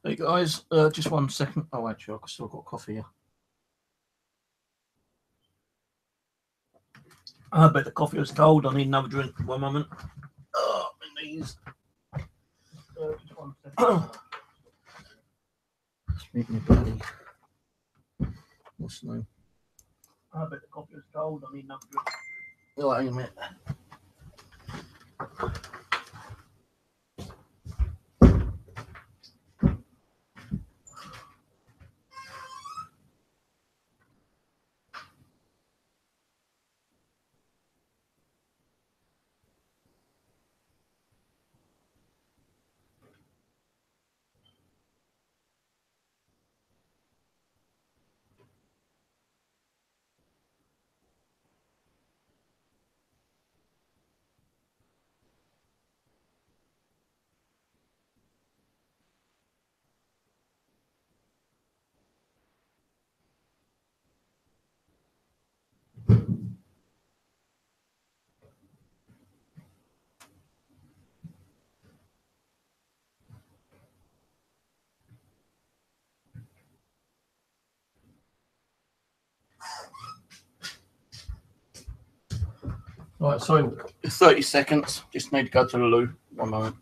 Hey guys, just 1 second. Oh, actually, I've still got coffee here. I bet the coffee was cold. I need another drink. 1 moment. Oh, my knees. Just 1 second. Speak me, buddy. What's the name? I bet the coffee was cold. I need another drink. Oh, hang on a minute. Right, so 30 seconds. Just need to go to the loo. 1 moment.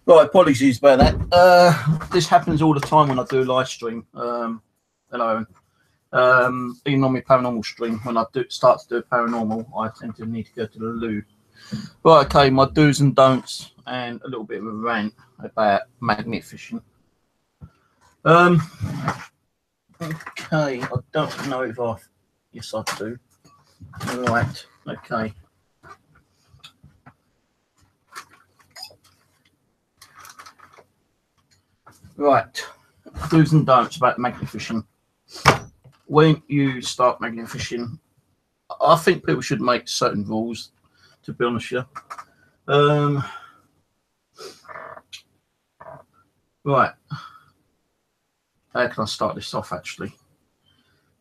Right, apologies about that. This happens all the time when I do a live stream. Hello. Even on my paranormal stream, when I start to do paranormal, I tend to need to go to the loo. Right, okay, my do's and don'ts, and a little bit of a rant about magnet fishing. Okay, I don't know if I. Yes, I do. Right, okay. Right, do's and don'ts about magnet fishing. When you start magnet fishing, I think people should make certain rules, to be honest with you. Right. How can I start this off, actually?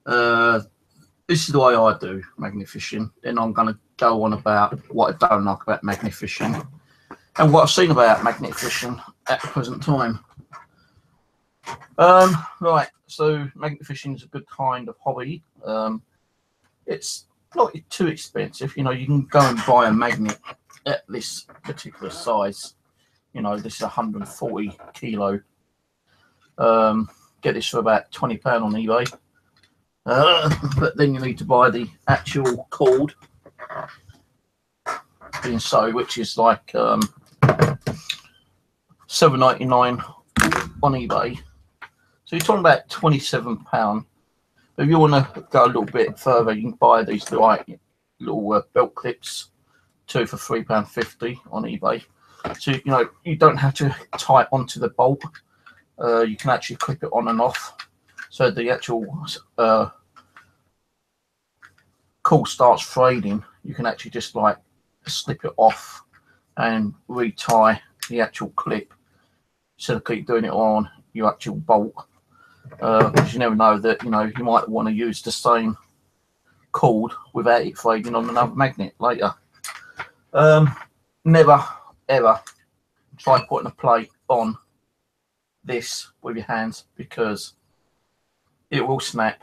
This is the way I do magnet fishing. Then I'm going to go on about what I don't like about magnet fishing and what I've seen about magnet fishing at the present time. Right, so magnet fishing is a good kind of hobby. It's not too expensive. You know, you can go and buy a magnet at this particular size. You know, this is 140 kilo. Get this for about £20 on eBay. But then you need to buy the actual cord, being so, which is like $7.99 on eBay. So you're talking about £27. If you want to go a little bit further, you can buy these little belt clips, 2 for £3.50 on eBay. So you know you don't have to tie it onto the bolt. You can actually clip it on and off. So the actual cord starts fading, you can actually just like slip it off and retie the actual clip instead of keep doing it on your actual bolt. Because you never know that you might want to use the same cord without it fading on another magnet later. Never ever try putting a plate on this with your hands, because it will snap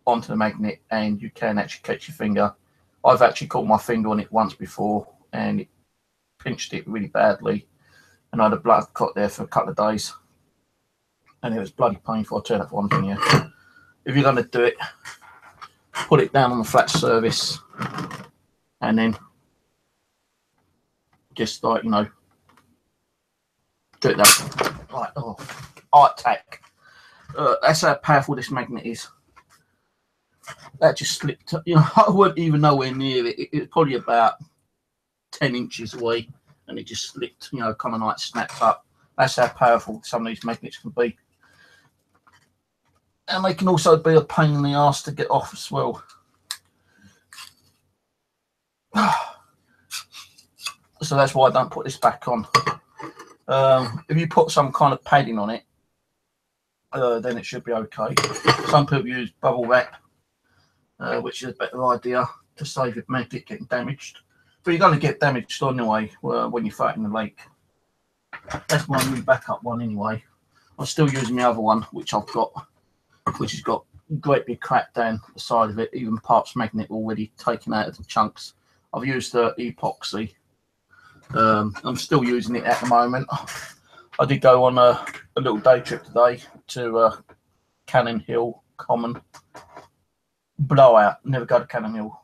onto the magnet and you can actually catch your finger. I've actually caught my finger on it once before and it pinched it really badly, and I had a blood clot there for a couple of days, and it was bloody painful. I'll tell you that for one thing. Yeah, if you're going to do it, put it down on the flat surface, and then just like, you know, do it that like, oh, heart attack. That's how powerful this magnet is. That just slipped. You know, I wasn't even nowhere near it. It was probably about 10 inches away, and it just slipped. You know, kind of like snapped up. That's how powerful some of these magnets can be, and they can also be a pain in the ass to get off as well. So that's why I don't put this back on. If you put some kind of padding on it, then it should be okay. Some people use bubble wrap, which is a better idea to save your magnet getting damaged. But you're going to get damaged anyway when you throw it in the lake. That's my new backup one anyway. I'm still using the other one, which I've got, which has got a great big crack down the side of it, even parts magnet already taken out of the chunks. I've used the epoxy. I'm still using it at the moment. I did go on a little day trip today to Cannon Hill Common. Blowout. Never go to Cannon Hill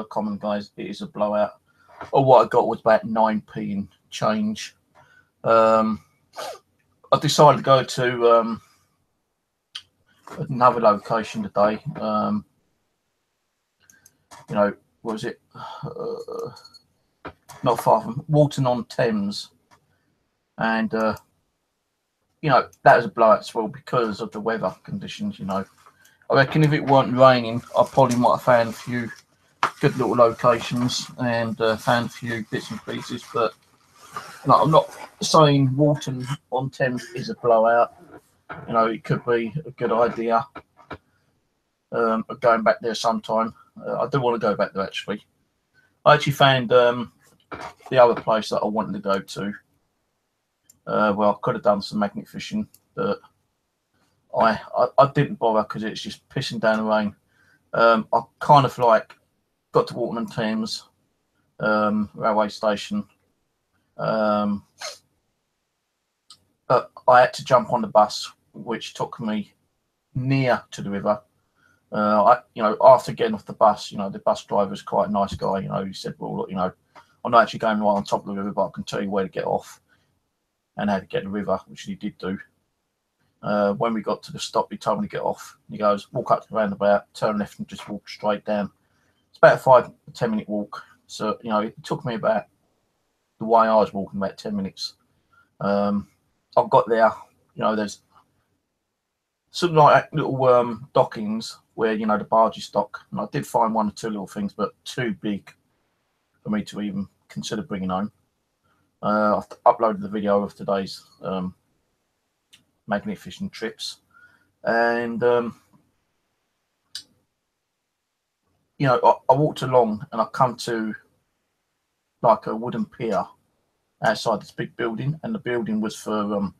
Common, guys. It is a blowout. Or what I got was about 9p in change. I decided to go to another location today. You know, what was it? Not far from Walton-on-Thames, and you know, that was a blowout as well because of the weather conditions. You know, I reckon if it weren't raining, I probably might have found a few good little locations and found a few bits and pieces. But no, I'm not saying Walton-on-Thames is a blowout. You know, it could be a good idea of going back there sometime. I do want to go back there actually. I actually found the other place that I wanted to go to. Well, I could have done some magnet fishing, but I didn't bother because it's just pissing down the rain. I kind of like got to Walton-on-Thames railway station, but I had to jump on the bus, which took me near to the river. You know, after getting off the bus, you know, the bus driver was quite a nice guy. You know, he said, "Well, look, you know, I'm not actually going right on top of the river, but I can tell you where to get off and how to get the river," which he did do. When we got to the stop, he told me to get off. He goes, "Walk up to the roundabout, turn left, and just walk straight down." It's about a 5 to 10 minute walk. So, you know, it took me about the way I was walking about 10 minutes. I got there, you know, there's something like little dockings where, you know, the barges dock. And I did find one or two little things, but too big for me to even consider bringing home. I've uploaded the video of today's magnet fishing trips, and you know, I walked along and I come to like a wooden pier outside this big building, and the building was for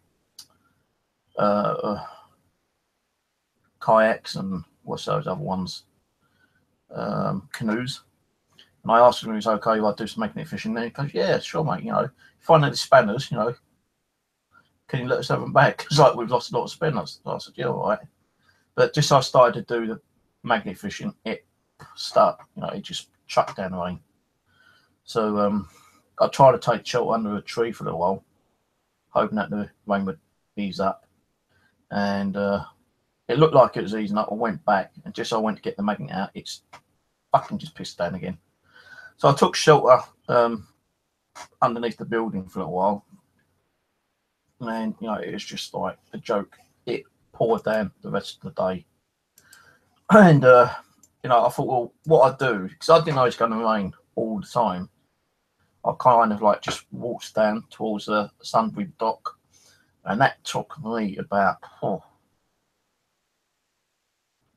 kayaks and what's those other ones, canoes. And I asked him if he was okay if I do some magnet fishing. And he goes, "Yeah, sure, mate. You know, if you find any spanners, you know, can you let us have them back? Because like we've lost a lot of spinners." I said, "Yeah, all right." But just as I started to do the magnet fishing, it stuck. You know, it just chucked down the rain. So I tried to take shelter under a tree for a little while, hoping that the rain would ease up. And it looked like it was easing up. I went back, and just as I went to get the magnet out, it's fucking just pissed down again. So I took shelter underneath the building for a little while. And, you know, it was just like a joke. It poured down the rest of the day. And, you know, I thought, well, what I do, because I didn't know it's going to rain all the time, I kind of like just walked down towards the Sunbury dock. And that took me about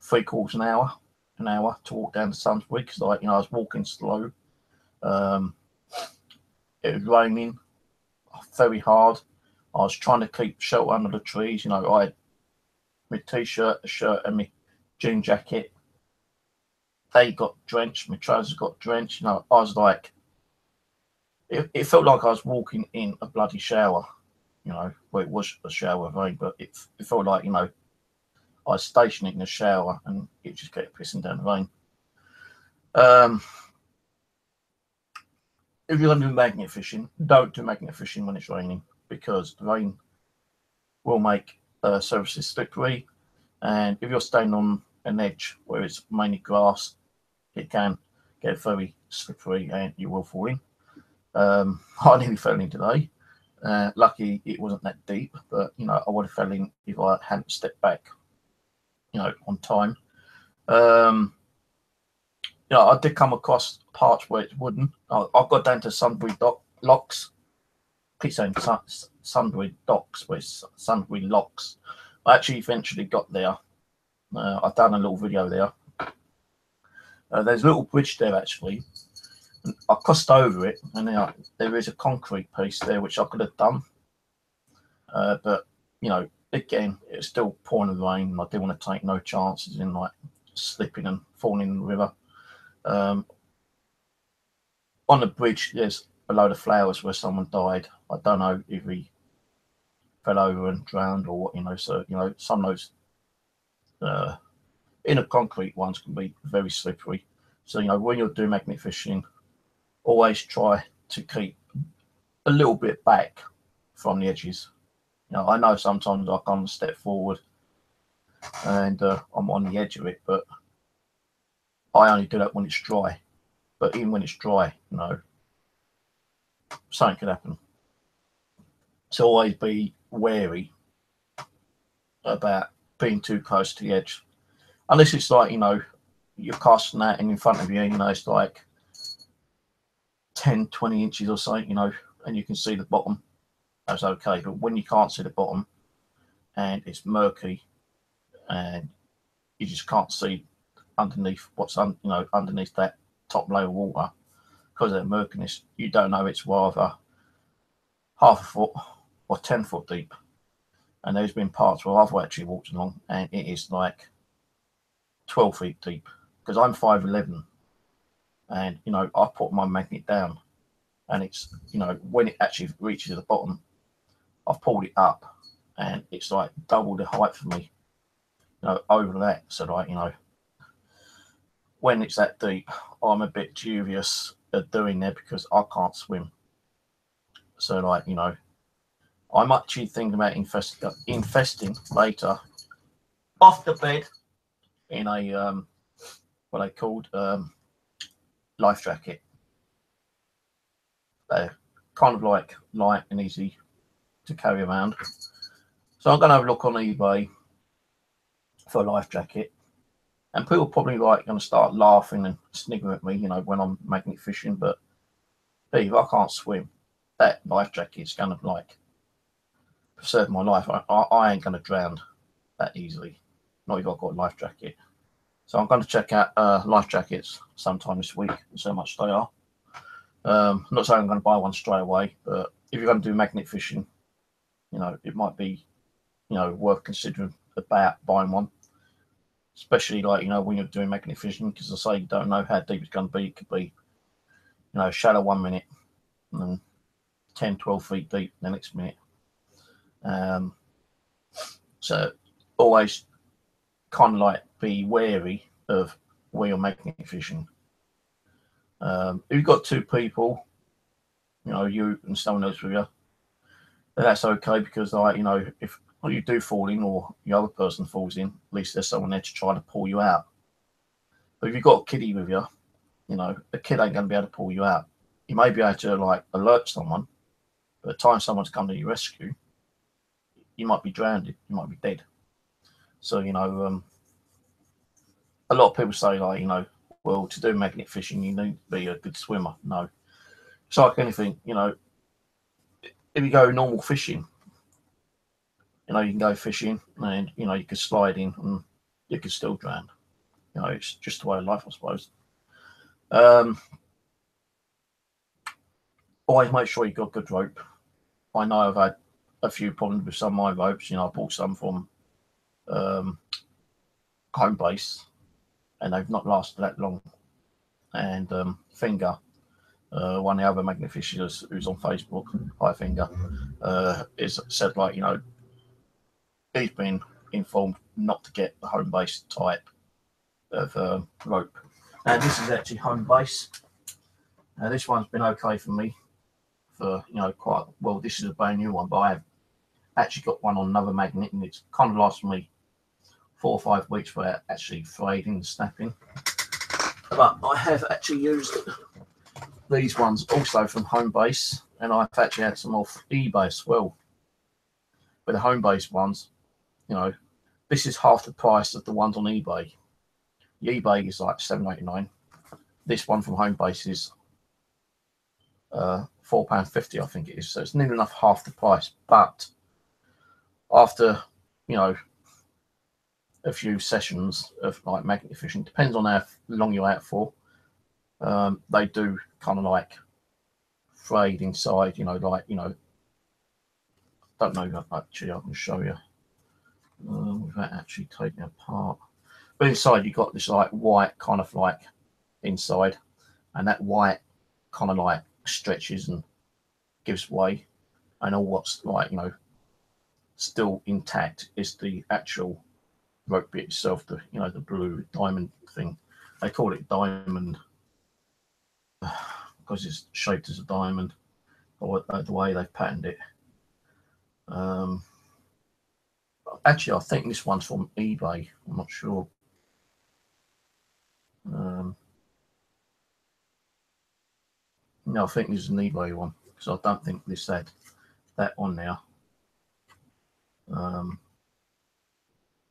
3/4 an hour to walk down to Sunbury, because, like, you know, I was walking slow. It was raining very hard. I was trying to keep shelter under the trees. You know, I had my t-shirt, a shirt, and my jean jacket. They got drenched. My trousers got drenched. You know, I was like, it felt like I was walking in a bloody shower. you know, where it was a shower of rain, but it felt like, you know, I was stationing in the shower and it just kept pissing down the rain. If you're going to do magnet fishing, don't do magnet fishing when it's raining, because the rain will make surfaces slippery, and if you're standing on an edge where it's mainly grass, it can get very slippery and you will fall in. I nearly fell in today. Lucky it wasn't that deep, but you know, I would have fell in if I hadn't stepped back, you know, on time. You know, I did come across parts where it's wooden. I've got down to Sunbury locks. Keep saying Sunbury docks, where it's Sunbury locks. I actually eventually got there. I've done a little video there. There's a little bridge there actually. I crossed over it, and there is a concrete piece there which I could have done, but you know, again, it's still pouring the rain, and I didn't want to take no chances in like slipping and falling in the river. On the bridge, there's a load of flowers where someone died. I don't know if he fell over and drowned or what, you know. So you know, some of those inner concrete ones can be very slippery. So you know, when you're doing magnet fishing, always try to keep a little bit back from the edges. You know, I know sometimes I can't step forward and I'm on the edge of it, but I only do that when it's dry. But even when it's dry, you know, something could happen. So always be wary about being too close to the edge. Unless it's like, you know, you're casting that and in front of you, you know, it's like 10, 20 inches or so, you know, and you can see the bottom, that's okay. But when you can't see the bottom and it's murky and you just can't see underneath what's underneath that top layer of water, because of that murkiness, you don't know it's rather half a foot or 10 foot deep. And there's been parts where I've actually walked along and it is like 12 feet deep, because I'm 5'11", and you know, I put my magnet down and it's, you know, when it actually reaches the bottom, I've pulled it up and it's like double the height for me, you know, over that. So like, you know, when it's that deep, I'm a bit dubious at doing that because I can't swim. So like, you know, I'm actually thinking about investing later off the bed in a what they called life jacket. They're kind of like light and easy to carry around. So I'm going to have a look on eBay for a life jacket. And people are probably like going to start laughing and sniggering at me, you know, when I'm magnet fishing. But hey, if I can't swim, that life jacket is going to like preserve my life. I ain't going to drown that easily, not if I've got a life jacket. So I'm going to check out life jackets sometime this week and see how much they are. I'm not saying I'm going to buy one straight away, but if you're going to do magnet fishing, you know, it might be, you know, worth considering about buying one. Especially like, you know, when you're doing magnet fishing, because I say you don't know how deep it's going to be. It could be, you know, shallow 1 minute and then 10, 12 feet deep the next minute. So always kind of like be wary of where you're magnet fishing. If you've got two people, you know, you and someone else with you, then that's okay, because like, you know, if you do fall in or the other person falls in, at least there's someone there to try to pull you out. But if you've got a kiddie with you, you know, the kid ain't going to be able to pull you out. You may be able to like alert someone, but by the time someone's come to your rescue, you might be drowned, you might be dead. So, you know, a lot of people say like, you know, well, to do magnet fishing, you need to be a good swimmer. No, it's like anything, you know, if you go normal fishing, you know, you can go fishing and, you know, you can slide in and you can still drown. You know, it's just the way of life, I suppose. Always make sure you've got good rope. I know I've had a few problems with some of my ropes. You know, I bought some from home base and they've not lasted that long. And finger, One of the other magnificers who's on Facebook, High Finger, is said, like, you know, he's been informed not to get the home base type of rope. Now this is actually home base. Now this one's been okay for me for, you know, quite well. This is a brand new one, but I have actually got one on another magnet, and it's kind of lasted me 4 or 5 weeks without actually fraying and snapping. But I have actually used these ones also from home base, and I've actually had some off eBay as well. But the home base ones, you know, this is half the price of the ones on eBay. The eBay is like £7.89. This one from home base is £4.50, I think it is. So it's nearly enough half the price. But after, you know, a few sessions of like magnet fishing, depends on how long you're out for. They do kind of like frayed inside, you know, like, you know, don't know, actually I can show you without actually taking it apart. But inside you got this like white kind of like inside, and that white kind of like stretches and gives way, and all what's like, you know, still intact is the actual rope bit itself, the, you know, the blue diamond thing. They call it diamond because it's shaped as a diamond, or the way they've patterned it. Actually, I think this one's from eBay. I'm not sure. No, I think this is an eBay one, because I don't think this had that on there.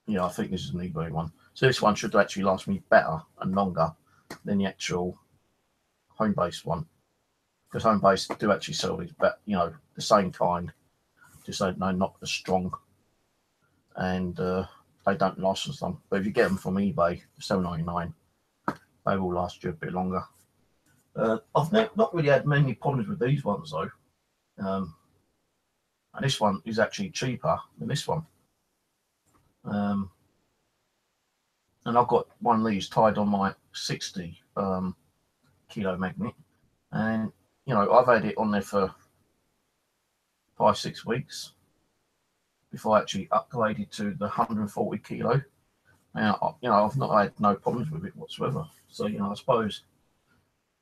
Yeah, I think this is an eBay one. So this one should actually last me better and longer than the actual home base one, because home base do actually sell these, but you know, the same kind, just so no, not as strong, and they don't last as long. But if you get them from eBay, £7.99, they will last you a bit longer. I've not really had many problems with these ones though, and this one is actually cheaper than this one. And I've got one of these tied on my 60 kilo magnet, and you know, I've had it on there for 5-6 weeks before I actually upgraded to the 140 kilo. And you know, I've not had no problems with it whatsoever. So you know, I suppose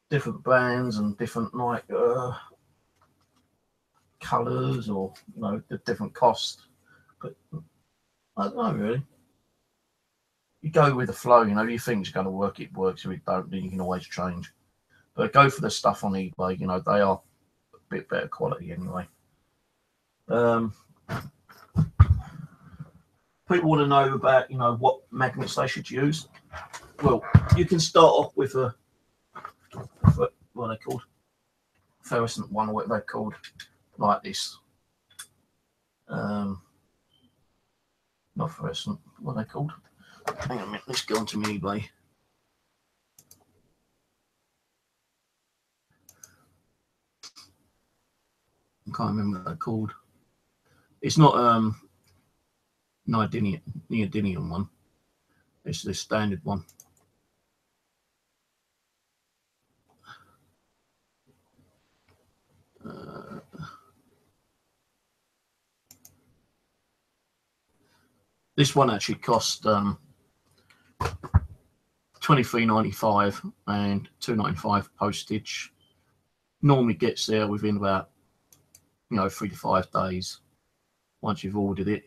different brands and different like colours, or you know, the different cost, but I don't know really. You go with the flow, you know. If you think it's going to work, it works. If it don't, then you can always change. But go for the stuff on eBay. You know, they are a bit better quality anyway. People want to know about, you know, what magnets they should use. Well, you can start off with a what are they called? Fluorescent one, or what they're called, like this. Not fluorescent. What are they called? Hang on a minute. Let's go onto my eBay. I can't remember what they're called. It's not neodymium one. It's the standard one. This one actually cost $23.95 and $2.95 postage. Normally gets there within about, you know, 3 to 5 days once you've ordered it.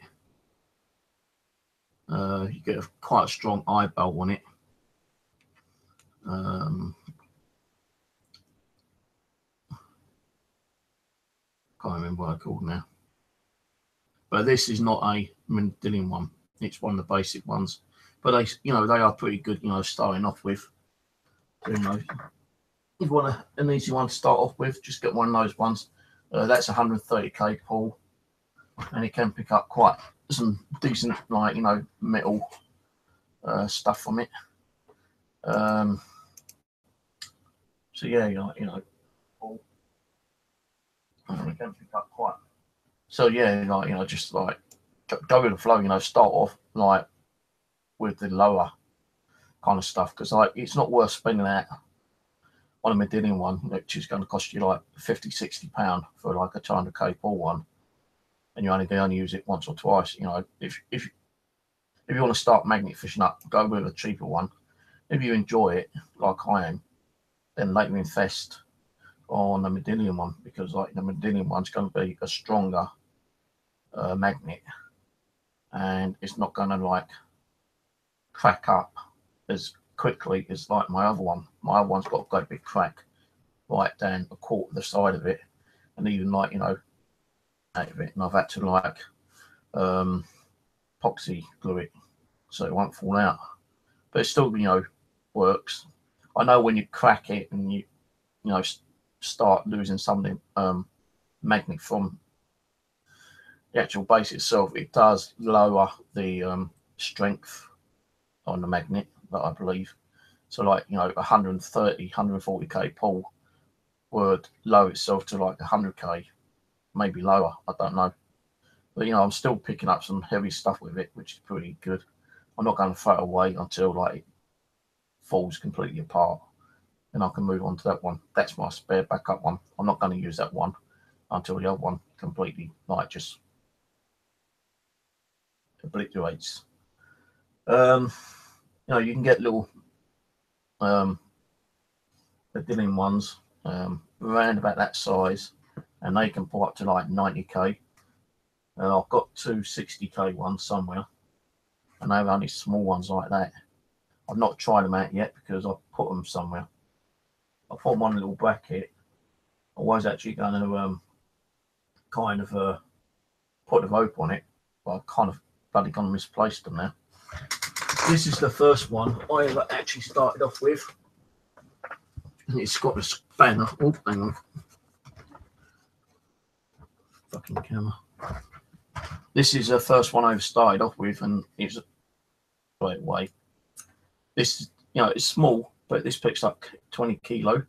You get quite a strong eye bolt on it. Can't remember what I called now. But this is not a Mendelian one. It's one of the basic ones. But they, you know, they are pretty good, you know, starting off with. So, you know, if you want an easy one to start off with, just get one of those ones. That's 130k pull, and it can pick up quite some decent, like, you know, metal stuff from it. So yeah, you know, pull. And it can pick up quite. So yeah, like, you know, just like go with the flow. You know, start off like with the lower kind of stuff, because like it's not worth spending that on a Medillion one, which is going to cost you like £50–60 for like a 200k pull one, and you're only going to use it once or twice. You know, if you want to start magnet fishing up, go with a cheaper one. If you enjoy it like I am, then later invest on the Medillion one, because like the Medillion one's going to be a stronger magnet, and it's not going to like crack up as quickly as like my other one. My other one's got a great big crack right down a quarter of the side of it, and even like, you know, out of it, and I've had to like epoxy glue it so it won't fall out, but it still, you know, works. I know when you crack it and you know start losing some of the magnet from the actual base itself, it does lower the strength on the magnet, that I believe. So like, you know, 130, 140k pull would lower itself to like 100k, maybe lower, I don't know. But you know, I'm still picking up some heavy stuff with it, which is pretty good. I'm not going to throw it away until like it falls completely apart, and I can move on to that one. That's my spare backup one. I'm not going to use that one until the other one completely like just obliterates. You know, you can get little Medillion ones around about that size, and they can pull up to like 90k. I've got two 60k ones somewhere, and they're only small ones like that. I've not tried them out yet because I've put them somewhere. I put them on a little bracket. I was actually going to kind of put the rope on it, but I've kind of bloody gone and misplaced them now. This is the first one I ever actually started off with. And it's got a spanner. Oh, hang on. Fucking camera. This is the first one I've started off with, and it's right away. This, you know, it's small, but this picks up 20 kilo.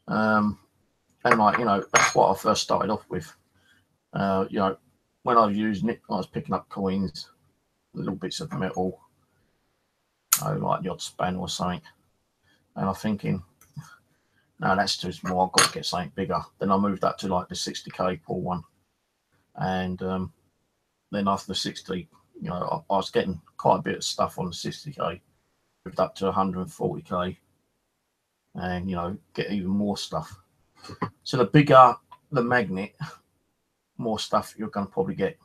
And like, you know, that's what I first started off with. You know, when I was using it, I was picking up coins, little bits of metal, like the odd spanner or something. And I'm thinking, no, that's too small. I've got to get something bigger. Then I moved up to like the 60k pull one, and then after the 60, you know, I was getting quite a bit of stuff on the 60k. Moved up to 140k, and you know, get even more stuff. So the bigger the magnet, more stuff you're going to probably get.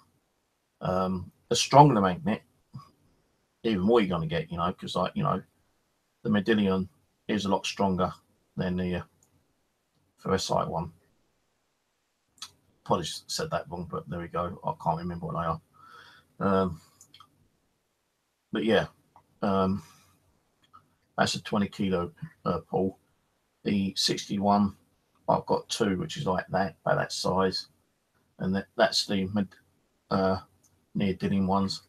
The stronger the magnet, even more you're going to get. You know, because like, you know, the Medillion is a lot stronger than the ferrocite one. Probably said that wrong, but there we go. I can't remember what they are. But yeah, that's a 20 kilo pull. The 61, I've got two, which is like that, about that size, and that's the Neodymium ones.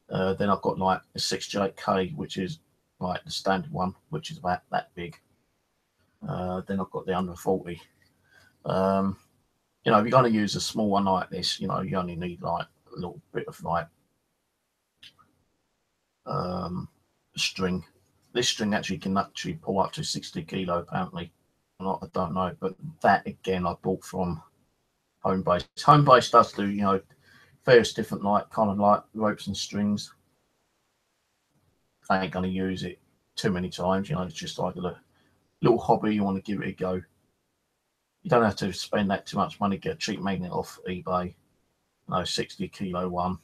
Then I've got like a 68k, which is like the standard one, which is about that big. Then I've got the 140. You know, if you're going to use a small one like this, you know, you only need like a little bit of like string. This string actually can pull up to 60 kilo apparently. I don't know, but that again I bought from Homebase. Homebase does do, you know, various different like kind of like ropes and strings. I ain't going to use it too many times, you know, it's just like a little hobby. You want to give it a go. You don't have to spend that too much money. Get a cheap magnet off eBay. No, 60 kilo one.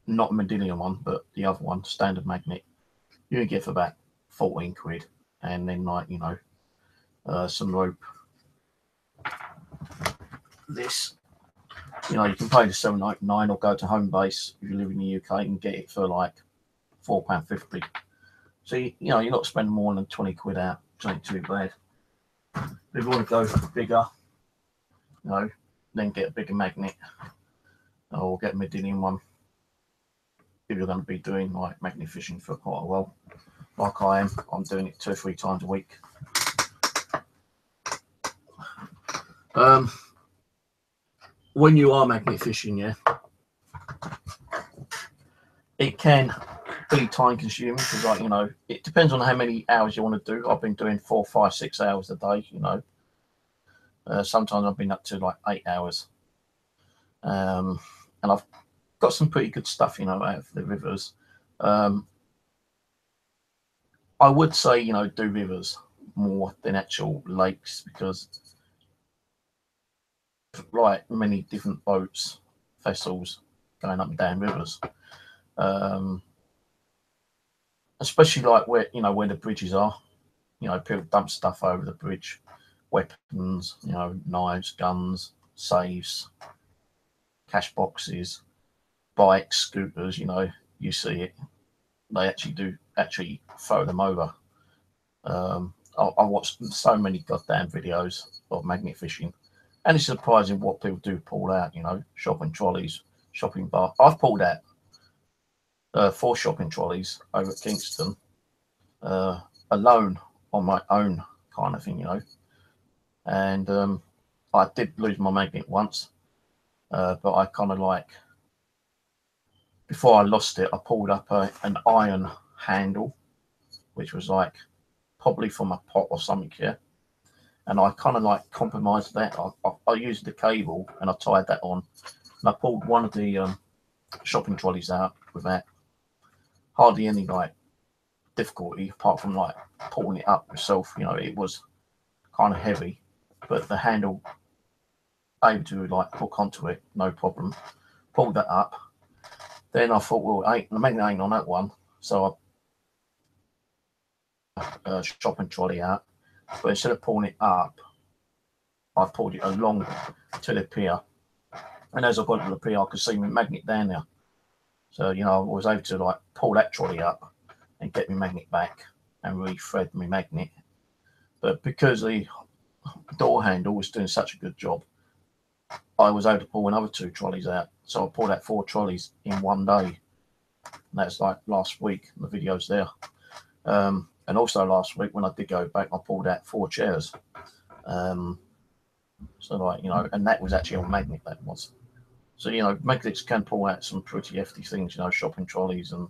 Not a Medillion one, but the other one, standard magnet. You can get for about 14 quid, and then like, you know, some rope. This, you know, you can pay the £7.99 or go to Homebase if you live in the UK and get it for like £4.50. So you know, you're not spending more than 20 quid out. Which ain't too bad. If you want to go for bigger, you know, then get a bigger magnet or get a Medillion one. If you're going to be doing like magnet fishing for quite a while, like I am, I'm doing it 2 or 3 times a week. When you are magnet fishing, yeah, it can pretty time consuming because, like, you know, it depends on how many hours you want to do. I've been doing 4, 5, 6 hours a day, you know. Sometimes I've been up to like 8 hours. And I've got some pretty good stuff, you know, out of the rivers. I would say, you know, do rivers more than actual lakes because, like, many different boats, vessels going up and down rivers. Especially like where, you know, where the bridges are. You know, people dump stuff over the bridge, weapons, you know, knives, guns, safes, cash boxes, bikes, scooters. You know, you see it. They actually do throw them over. I watched so many goddamn videos of magnet fishing, and it's surprising what people do pull out. You know, shopping trolleys, shopping bar. I've pulled out 4 shopping trolleys over at Kingston alone on my own kind of thing, you know. And I did lose my magnet once, but I kind of like, before I lost it, I pulled up an iron handle, which was like probably from a pot or something here. And I kind of like compromised that. I used the cable and I tied that on. And I pulled one of the shopping trolleys out without hardly any like difficulty, apart from like pulling it up myself. You know, it was kind of heavy, but the handle able to like hook onto it, no problem. Pulled that up. Then I thought, well, the magnet ain't on that one, so I shopping trolley out. But instead of pulling it up, I pulled it along to the pier. And as I got to the pier, I could see my magnet down there. So, you know, I was able to like pull that trolley up and get my magnet back and re-thread my magnet. But because the door handle was doing such a good job, I was able to pull another 2 trolleys out. So I pulled out 4 trolleys in one day. And that's like last week. The video's there. And also last week when I did go back, I pulled out 4 chairs. So like, you know, and that was actually on magnet, that was. So, you know, magnets can pull out some pretty hefty things, you know, shopping trolleys and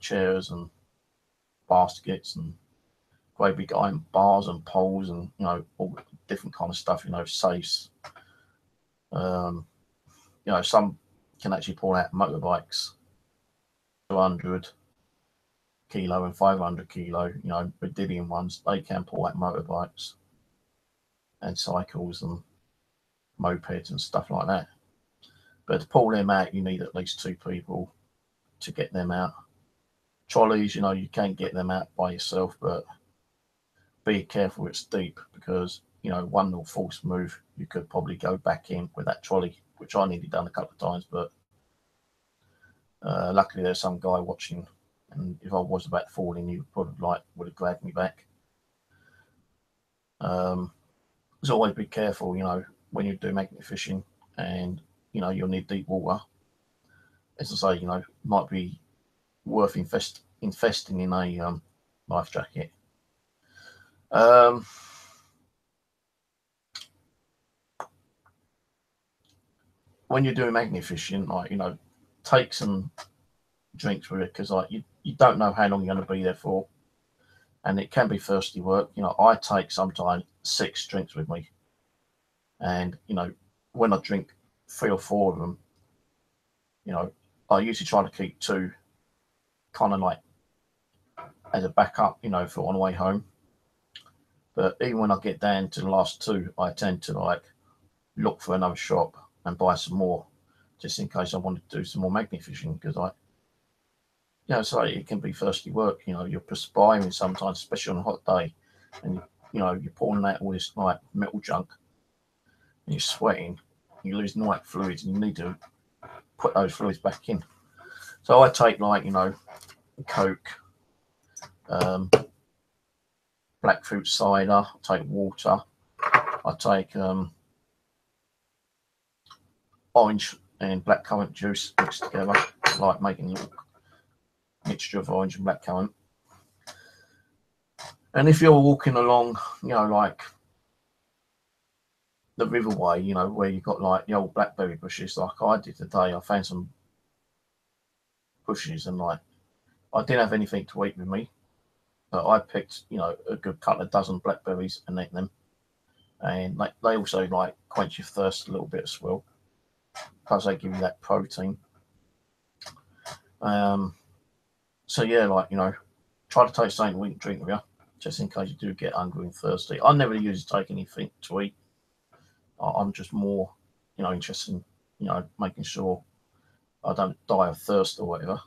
chairs and baskets and great big iron bars and poles and, you know, all different kind of stuff, you know, safes. You know, some can actually pull out motorbikes, 200 kilo and 500 kilo, you know, Brazilian ones, they can pull out motorbikes and cycles and mopeds and stuff like that. But to pull them out, you need at least 2 people to get them out. Trolleys, you know, you can get them out by yourself, but be careful, it's deep, because, you know, one little false move, you could probably go back in with that trolley, which I nearly done a couple of times, but luckily there's some guy watching, and if I was about to fall in, he probably would have grabbed me back. Just always be careful, you know, when you do magnet fishing, and, you know, you'll need deep water. As I say, you know, might be worth investing in a life jacket. When you're doing magnet fishing, like, you know, take some drinks with it, because like you don't know how long you're going to be there for, and it can be thirsty work. You know, I take sometimes 6 drinks with me, and, you know, when I drink 3 or 4 of them, you know, I usually try to keep 2 kind of like as a backup, you know, for on the way home. But even when I get down to the last 2, I tend to like look for another shop and buy some more, just in case I want to do some more magnet fishing, because you know, so it can be thirsty work. You know, you're perspiring sometimes, especially on a hot day, and, you know, you're pouring out all this like metal junk, and you're sweating, you lose night fluids, and you need to put those fluids back in. So I take, like, you know, Coke, black fruit cider, I take water, I take orange and blackcurrant juice mixed together, like making a little mixture of orange and blackcurrant. And if you're walking along, you know, like the riverway, you know, where you've got like the old blackberry bushes, like I did today, I found some bushes, and like I didn't have anything to eat with me, but I picked, you know, a good couple of dozen blackberries and ate them. And they also like quench your thirst a little bit as well, because they give you that protein. So yeah, like, you know, try to take something to eat and drink with you, just in case you do get hungry and thirsty. I never usually take anything to eat. I'm just more, you know, interested in, you know, making sure I don't die of thirst or whatever.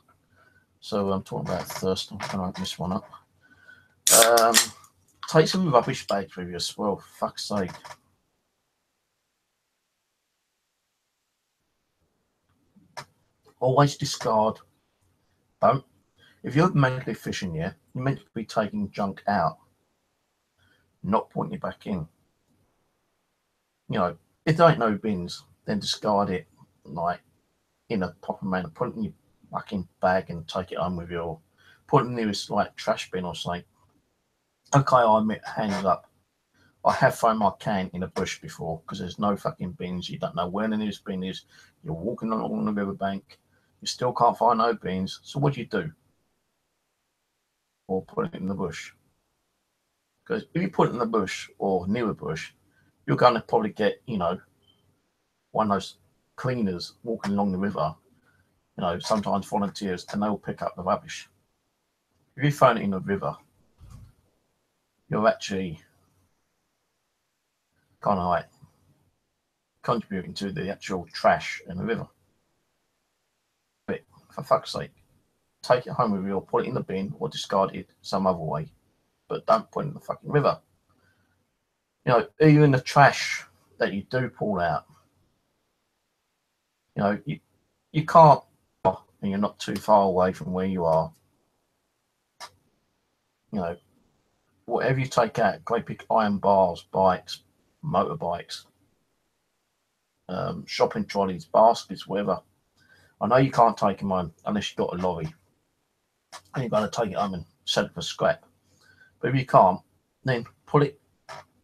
So I'm talking about thirst. I'm going to open this one up. Take some rubbish bags with you as well, for fuck's sake. Always discard. Don't. If you're mentally fishing, yeah, you're meant to be taking junk out, not putting it back in. You know, if there ain't no bins, then discard it, like, in a proper manner. Put it in your fucking bag and take it home with you, or put it in the nearest, like, trash bin or something. Okay, I admit, hands up, I have thrown my can in a bush before, because there's no fucking bins. You don't know where the nearest bin is. You're walking along the riverbank. You still can't find no bins. So what do? Or put it in the bush. Because if you put it in the bush or near a bush, you're going to probably get, you know, one of those cleaners walking along the river, you know, sometimes volunteers, and they'll pick up the rubbish. If you throw it in the river, you're actually kind of like contributing to the actual trash in the river. But for fuck's sake, take it home with you, or put it in the bin, or discard it some other way. But don't put it in the fucking river. You know, even the trash that you do pull out, you know, you can't, and you're not too far away from where you are. You know, whatever you take out, great big iron bars, bikes, motorbikes, shopping trolleys, baskets, whatever. I know you can't take them home unless you've got a lorry, and you're going to take it home and sell it for scrap. But if you can't, then put it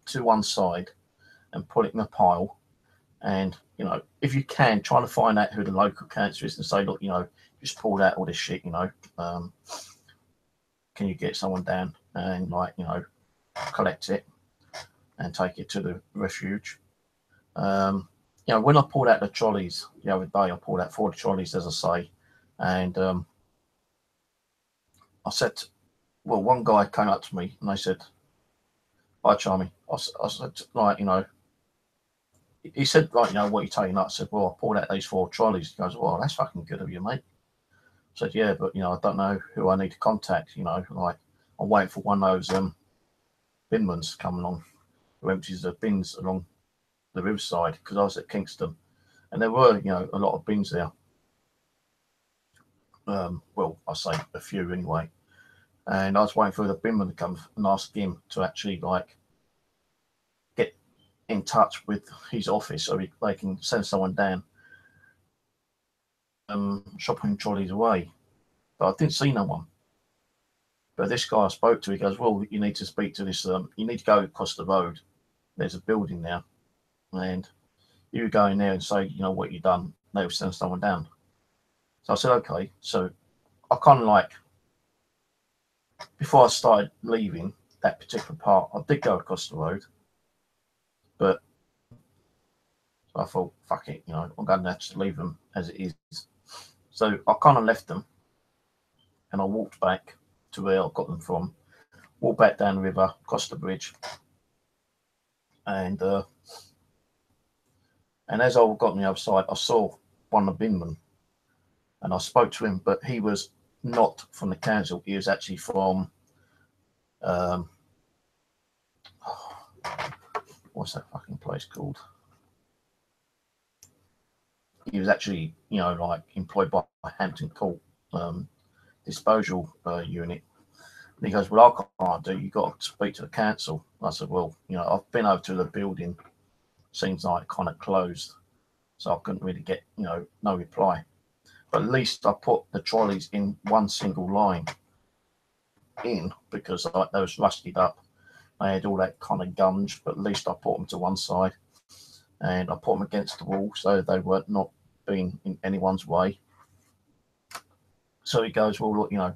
to one side and put it in a pile. And, you know, if you can, try to find out who the local council is and say, look, you know, just pulled out all this shit, you know, can you get someone down and, like, you know, collect it and take it to the refuge. You know, when I pulled out the trolleys the other day, I pulled out 4 trolleys, as I say, and I said, well, one guy came up to me and they said, hi, Charmy. I said, like, you know, he said, like, you know, what are you taking up? I said, well, I pulled out these 4 trolleys. He goes, well, that's fucking good of you, mate. I said, yeah, but, you know, I don't know who I need to contact, you know, like, I'm waiting for one of those binmans to come along who empties the bins along the riverside, because I was at Kingston and there were, you know, a lot of bins there. Well, I say a few anyway. And I was waiting for the binman to come and ask him to actually, like, get in touch with his office so they can send someone down shopping trolleys away. But I didn't see no one. But this guy I spoke to, he goes, well, you need to speak to this, you need to go across the road. There's a building there. And you go in there and say, you know, what you've done. They'll send someone down. So I said, okay. So I kind of, like, before I started leaving that particular part, I did go across the road. But I thought, fuck it, you know, I'm going to have to leave them as it is. So I kind of left them and I walked back to where I got them from, walked back down the river, across the bridge. And as I got on the other side, I saw one of the binmen and I spoke to him, but he was not from the council. He was actually from, what's that fucking place called? He was actually, you know, like, employed by Hampton Court disposal unit. And he goes, well, I can't do, you've got to speak to the council. I said, well, you know, I've been over to the building, seems like kind of closed, so I couldn't really get, you know, no reply. But at least I put the trolleys in one single line in, because they was rusted up. They had all that kind of gunge, but at least I put them to one side and I put them against the wall so they were not being in anyone's way. So he goes, well, look, you know,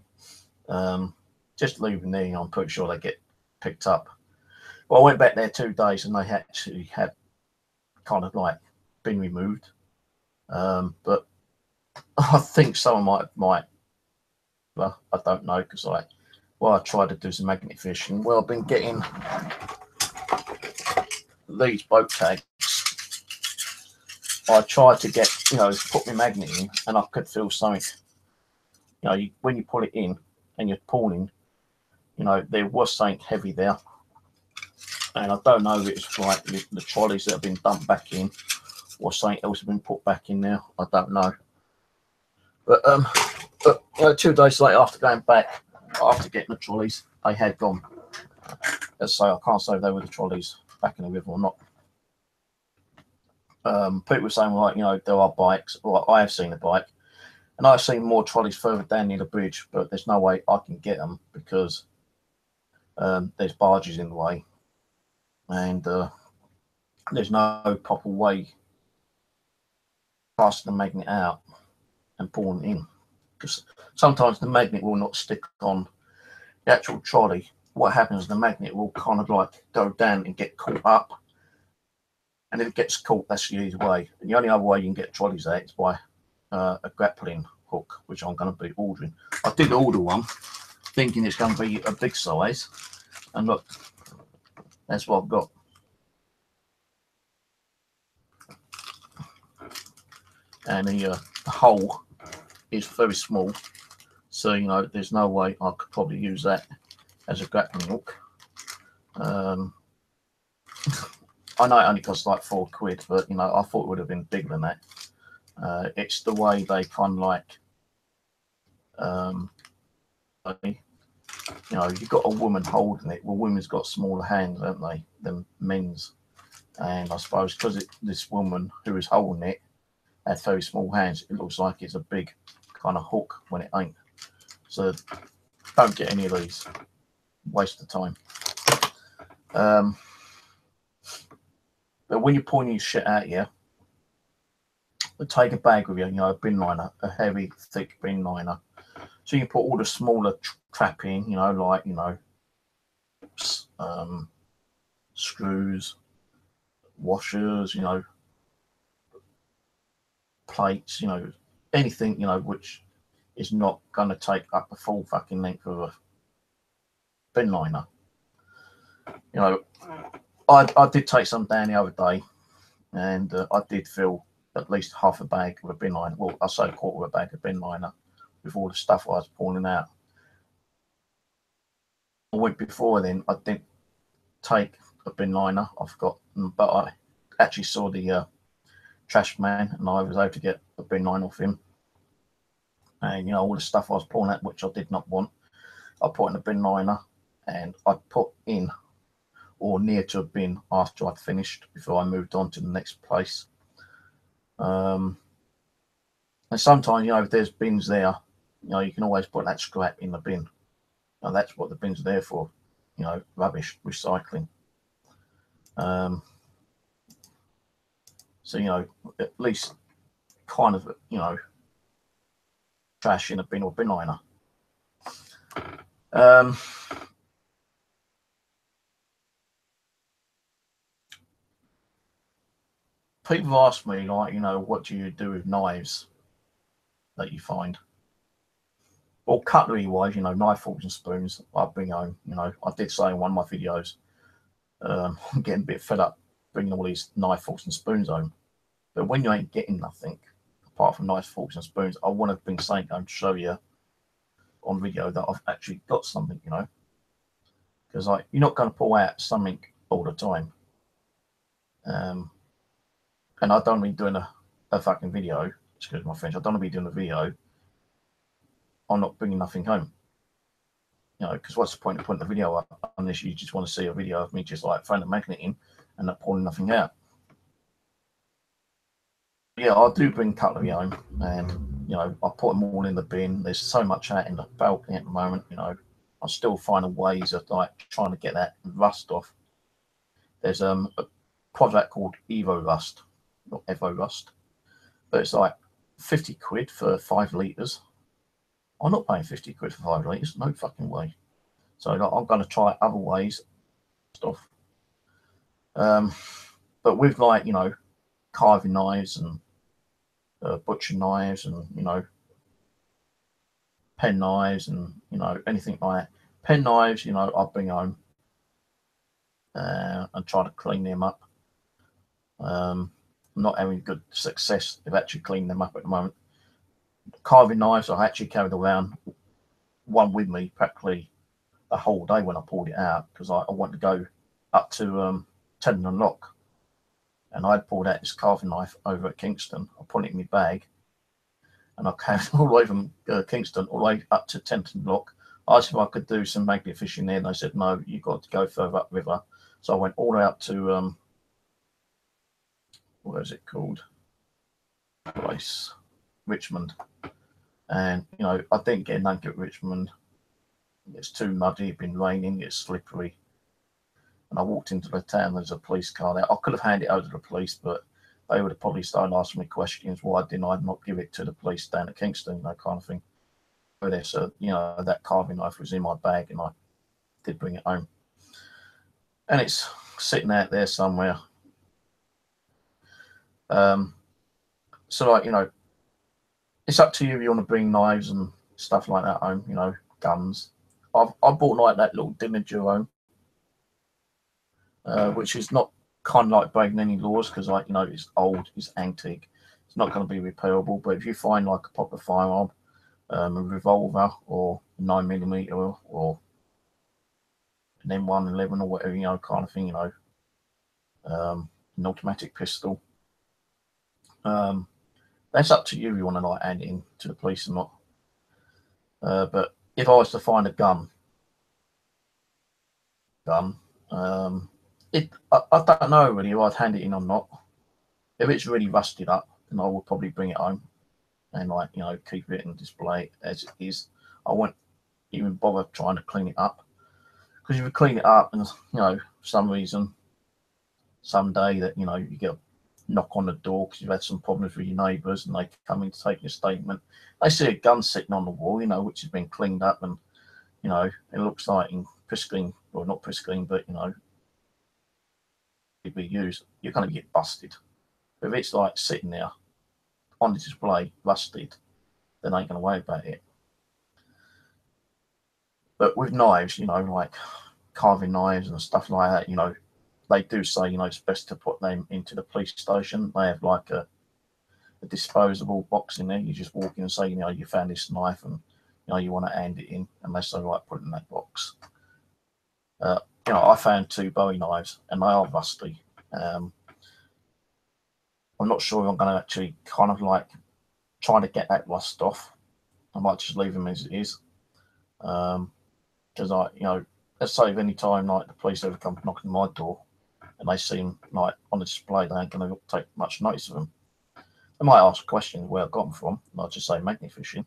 Just leaving there, I'm pretty sure they get picked up. Well, I went back there 2 days and they actually had kind of like been removed. But I think someone might, well, I don't know, because I tried to do some magnet fishing. Well, I've been getting these boat tags. I tried to get, put my magnet in, and I could feel something. When you pull it in and you're pulling, there was something heavy there. And I don't know if it's like the trolleys that have been dumped back in or something else has been put back in there. I don't know. But 2 days later, after going back, after getting the trolleys, they had gone. So I can't say if they were the trolleys back in the river or not. People were saying, like, there are bikes. Well, I have seen a bike, and I've seen more trolleys further down near the bridge, but there's no way I can get them because there's barges in the way, and there's no proper way passing the magnet out and pulling it in, because sometimes the magnet will not stick on the actual trolley. What happens is the magnet will kind of like go down and get caught up, and if it gets caught, that's the easy way. And the only other way you can get trolleys out is by a grappling hook, which I'm going to be ordering. I did order one thinking it's going to be a big size, and look, that's what I've got. And the hole is very small, so there's no way I could probably use that as a grappling hook. I know it only costs like £4, but I thought it would have been bigger than that. It's the way they kind of like, you've got a woman holding it. Well, women's got smaller hands, haven't they, than men's? And I suppose because this woman who is holding it had very small hands, it looks like it's a big kind of hook when it ain't. So don't get any of these. Waste of time. But when you're pulling your shit out here, take a bag with you, a bin liner, a heavy, thick bin liner. So you can put all the smaller crap in, like, screws, washers, plates, anything, which is not going to take up the full fucking length of a bin liner. I did take some down the other day, and I did fill at least half a bag of a bin liner. Well, I say a quarter of a bag of bin liner with all the stuff I was pulling out. A week before then, I did take a bin liner. I forgot, but I actually saw the trash man, and I was able to get a bin line off him. And all the stuff I was pulling out, which I did not want, I put in a bin liner, and I put in or near to a bin after I'd finished before I moved on to the next place. And sometimes, if there's bins there, you can always put that scrap in the bin. And that's what the bins are there for, rubbish, recycling. So, at least kind of, trash in a bin or bin liner. People have asked me, like, what do you do with knives that you find? Well, cutlery wise, knife, forks and spoons, I bring home. I did say in one of my videos, I'm getting a bit fed up bringing all these knife, forks and spoons home. But when you ain't getting nothing apart from knives, forks and spoons, I want to bring something home to show you on video that I've actually got something, because you're not going to pull out something all the time. And I don't mean doing a fucking video, excuse my French, I don't want to be doing a video on not bringing nothing home. Because what's the point of putting the video up unless you just want to see a video of me just like throwing a magnet in and not pulling nothing out? Yeah, I do bring cutlery home, and I put them all in the bin. There's so much out in the balcony at the moment. I'm still finding ways of like trying to get that rust off. There's a product called Evo Rust, not Evo Rust, but it's like £50 for 5 litres. I'm not paying 50 quid for 5 litres, no fucking way. So like, I'm going to try other ways, stuff. But with like, you know, carving knives and butcher knives and, you know, pen knives and, you know, anything like that. Pen knives, you know, I bring home and try to clean them up. I'm not having good success of actually cleaning them up at the moment. Carving knives, I actually carried around one with me practically the whole day when I pulled it out because I wanted to go up to Tendon Lock. And I'd pulled out this carving knife over at Kingston. I put it in my bag and I came all the way from Kingston all the way up to Tenton Lock. I asked if I could do some magnet fishing there, and they said, no, you've got to go further up river. So I went all the way up to, what is it called? Place, Richmond. And, you know, I didn't get an anchor at Richmond. It's too muddy, it's been raining, it's slippery. And I walked into the town, there's a police car there. I could have handed it over to the police, but they would have probably started asking me questions. Why didn't I not give it to the police down at Kingston, that kind of thing. So, you know, that carving knife was in my bag and I did bring it home. And it's sitting out there somewhere. So, like, you know, it's up to you if you want to bring knives and stuff like that home, you know, guns. I bought like that little Dimminger home, which is not kind of like breaking any laws because, like, you know, it's old, it's antique, it's not going to be repairable. But if you find like a proper firearm, a revolver or 9mm or an M111 or whatever, you know, kind of thing, you know, an automatic pistol. That's up to you if you want to like hand it in to the police or not. But if I was to find a gun, I don't know really if I'd hand it in or not. If it's really rusted up, then I would probably bring it home and, like, you know, keep it and display it as it is. I won't even bother trying to clean it up, because if you clean it up and, you know, for some reason, someday that, you know, you get a knock on the door because you've had some problems with your neighbours and they come in to take your statement, they see a gun sitting on the wall, you know, which has been cleaned up and, you know, it looks like in pristine, or not pristine, but, you know, it be used, you're going to get busted. If it's like sitting there on the display, rusted, then I ain't going to worry about it. But with knives, you know, like carving knives and stuff like that, you know, they do say, you know, it's best to put them into the police station. They have like a disposable box in there. You just walk in and say, you know, you found this knife and, you know, you want to hand it in, and they say, right, put it in that box. You know, I found 2 Bowie knives and they are rusty. I'm not sure if I'm going to actually kind of like try to get that rust off. I might just leave them as it is. Because I, you know, let's say if any time like the police ever come knocking my door and they see them like on the display, they ain't going to take much notice of them. They might ask questions where I got them from, and I'll just say magnet fishing.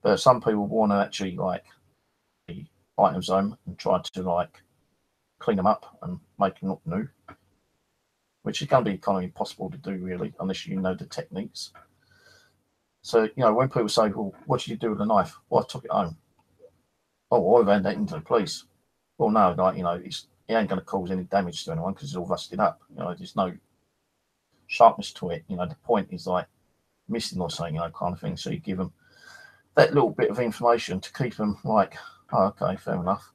But some people want to actually like the items home and try to like clean them up and make them look new, which is going to be kind of impossible to do really unless you know the techniques. So, you know, when people say, well, what did you do with the knife? Well, I took it home. Oh, I've handed that into the police. Well, no, like, you know, it ain't going to cause any damage to anyone because it's all rusted up. You know, there's no sharpness to it. You know, the point is like missing or something, you know, kind of thing. So you give them that little bit of information to keep them like, oh, okay, fair enough.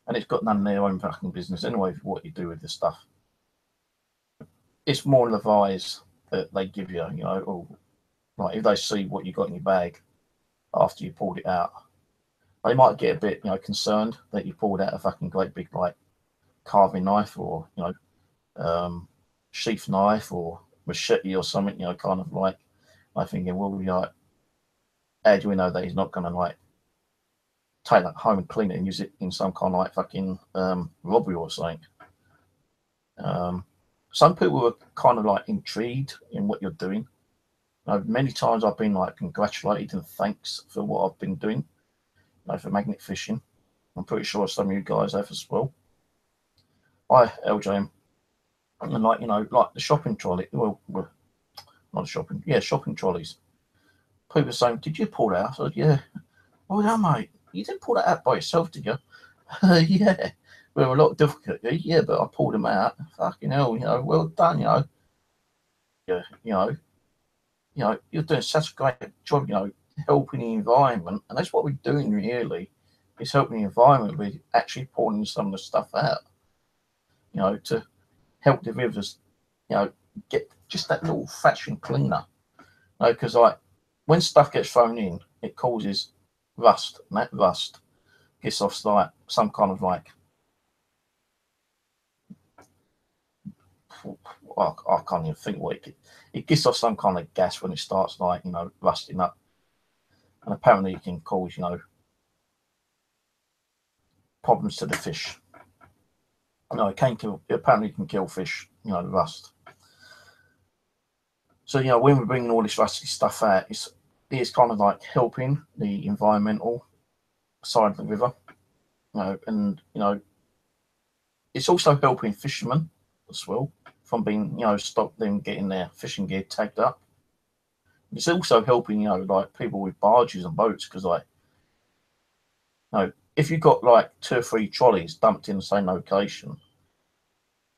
And it's got none of their own fucking business anyway for what you do with this stuff. It's more the advice that they give you, you know, or like if they see what you got in your bag after you pulled it out, they might get a bit, you know, concerned that you pulled out a fucking great big like carving knife or, you know, sheath knife or machete or something, you know, kind of like, I thinking, well, you know, how do we know that he's not going to like take that home and clean it and use it in some kind of like fucking robbery or something? Some people are kind of like intrigued in what you're doing. You know, many times I've been like congratulated and thanks for what I've been doing, you know, for magnet fishing. I'm pretty sure some of you guys have as well. Hi, LJM. And like, you know, like the shopping trolley, well not shopping trolleys. people are saying, "Did you pull that out?" I said, "Yeah." "Oh, no, mate. You didn't pull that out by yourself, did you?" "Yeah. With a lot of difficulty. Yeah, but I pulled them out. Fucking hell, well done, Yeah, you're doing such a great job, helping the environment, and that's what we're doing really. Is helping the environment with actually pulling some of the stuff out, to help the rivers, get just that little fraction cleaner. Because like when stuff gets thrown in, it causes rust, and that rust gets off like some kind of like, I can't even think what it gives off some kind of gas when it starts like rusting up, and apparently it can cause problems to the fish. No, apparently it can kill fish, the rust. So when we're bringing all this rusty stuff out, it's kind of like helping the environmental side of the river, and it's also helping fishermen as well from being stop them getting their fishing gear tagged up. It's also helping like people with barges and boats, because like if you've got like 2 or 3 trolleys dumped in the same location,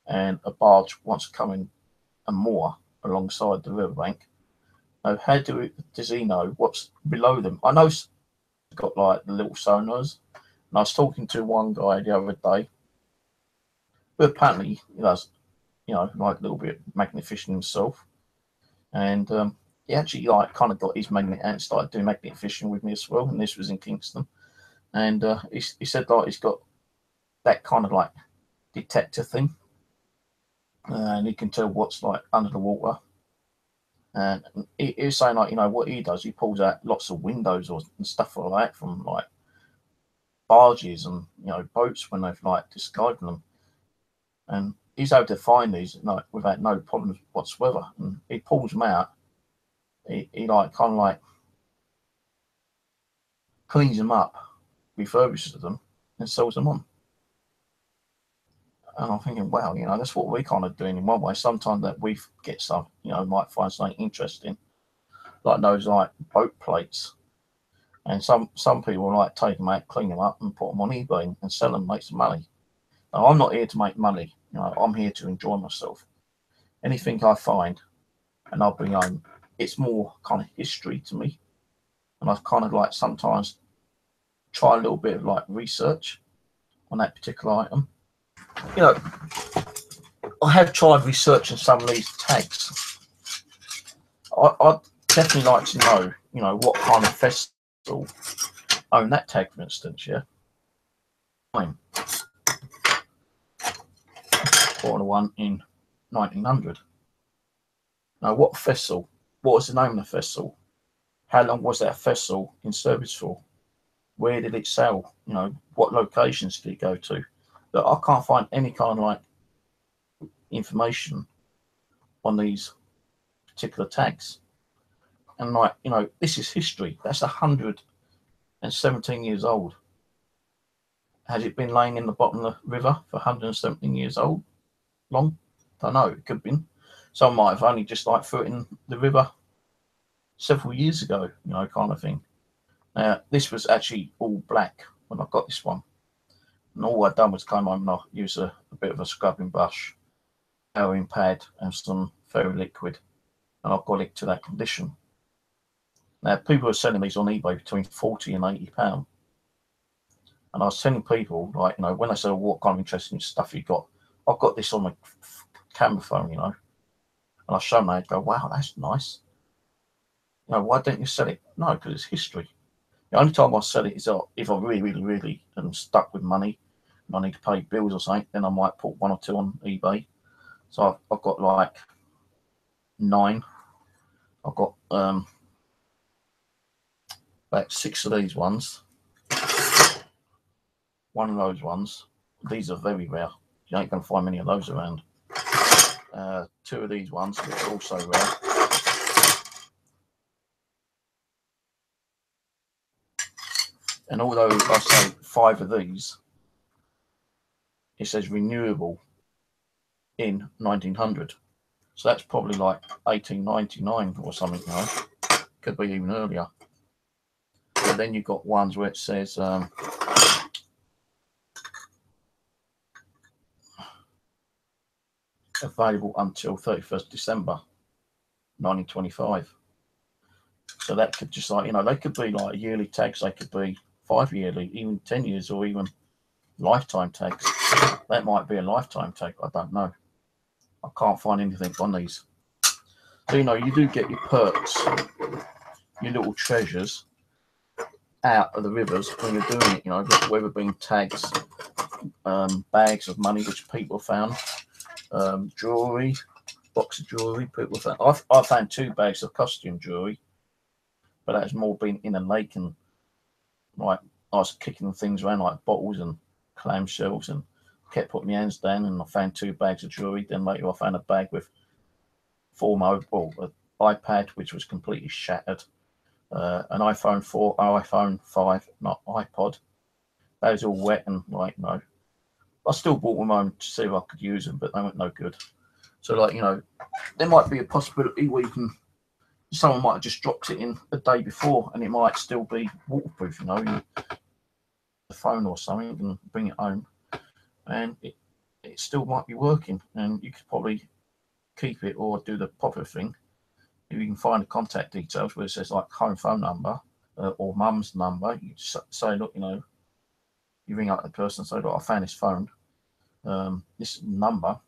and a barge wants to come in and moor alongside the riverbank, how does he know what's below them? I know it's got like the little sonars, and I was talking to one guy the other day, but apparently he does, like a little bit of magnet fishing himself, and he actually like kind of got his magnet out and started doing magnet fishing with me as well, and this was in Kingston, and he said like he's got that kind of like detector thing, and he can tell what's like under the water. And he was saying like what he does, he pulls out lots of windows and stuff like that from like barges and boats when they've like discarded them, and he's able to find these without no problems whatsoever, and he pulls them out. He like kind of like cleans them up, refurbishes them, and sells them on. And I'm thinking, wow, that's what we're kind of doing in one way. Sometimes that we get some, might find something interesting, like those like boat plates, and some people like take them out, clean them up, and put them on eBay and sell them, make some money. Now, I'm not here to make money. I'm here to enjoy myself. Anything I find and I'll bring home, it's more kind of history to me, and I've kind of like sometimes try a little bit of like research on that particular item. I have tried researching some of these tags. I'd definitely like to know, what kind of vessel owned that tag, for instance, yeah. Bought one in 1900. Now, what vessel? What was the name of the vessel? How long was that vessel in service for? Where did it sail? What locations did it go to? But I can't find any kind of like information on these particular tags. And like, this is history. That's 117 years old. Has it been laying in the bottom of the river for 117 years old? Long? Don't know. It could have been. Some might have only just like threw it in the river several years ago, kind of thing. This was actually all black when I got this one. And all I'd done was come home and I used a bit of a scrubbing brush, scouring pad, and some fairy liquid, and I got it to that condition. Now, people are selling these on eBay between £40 and £80. And I was telling people, like, when they say, what kind of interesting stuff you got, I've got this on my camera phone, and I show them, they'd go, wow, that's nice. Why don't you sell it? No, because it's history. The only time I sell it is if I really, really, really am stuck with money and I need to pay bills or something, then I might put 1 or 2 on eBay. So I've got like 9. I've got about 6 of these ones. 1 of those ones. These are very rare. You ain't going to find many of those around. 2 of these ones, which are also rare. And although I say 5 of these, it says renewable in 1900. So that's probably like 1899 or something, could be even earlier. But then you've got ones where it says available until 31st December 1925. So that could just like, they could be like yearly tags, they could be 5 yearly, even 10 years, or even lifetime tags. That might be a lifetime tag, I don't know. I can't find anything on these. So, you do get your perks, your little treasures out of the rivers when you're doing it, whether being tags, bags of money which people found, jewellery, box of jewellery people found. I found 2 bags of costume jewellery, but that's more been in a lake, and like I was kicking things around like bottles and clamshells, and kept putting my hands down, and I found 2 bags of jewellery. Then later I found a bag with 4 mobile, an iPad which was completely shattered, an iPhone 4, iPhone 5, not iPod. They was all wet and I still bought them home to see if I could use them, but they weren't no good. So there might be a possibility where someone might have just dropped it in the day before, and it might still be waterproof. The phone or something, and bring it home, and it still might be working, and you could probably keep it or do the proper thing. If you can find the contact details where it says like home phone number or mum's number, you just say, look, you ring up the person and say, look, I found this phone, this number.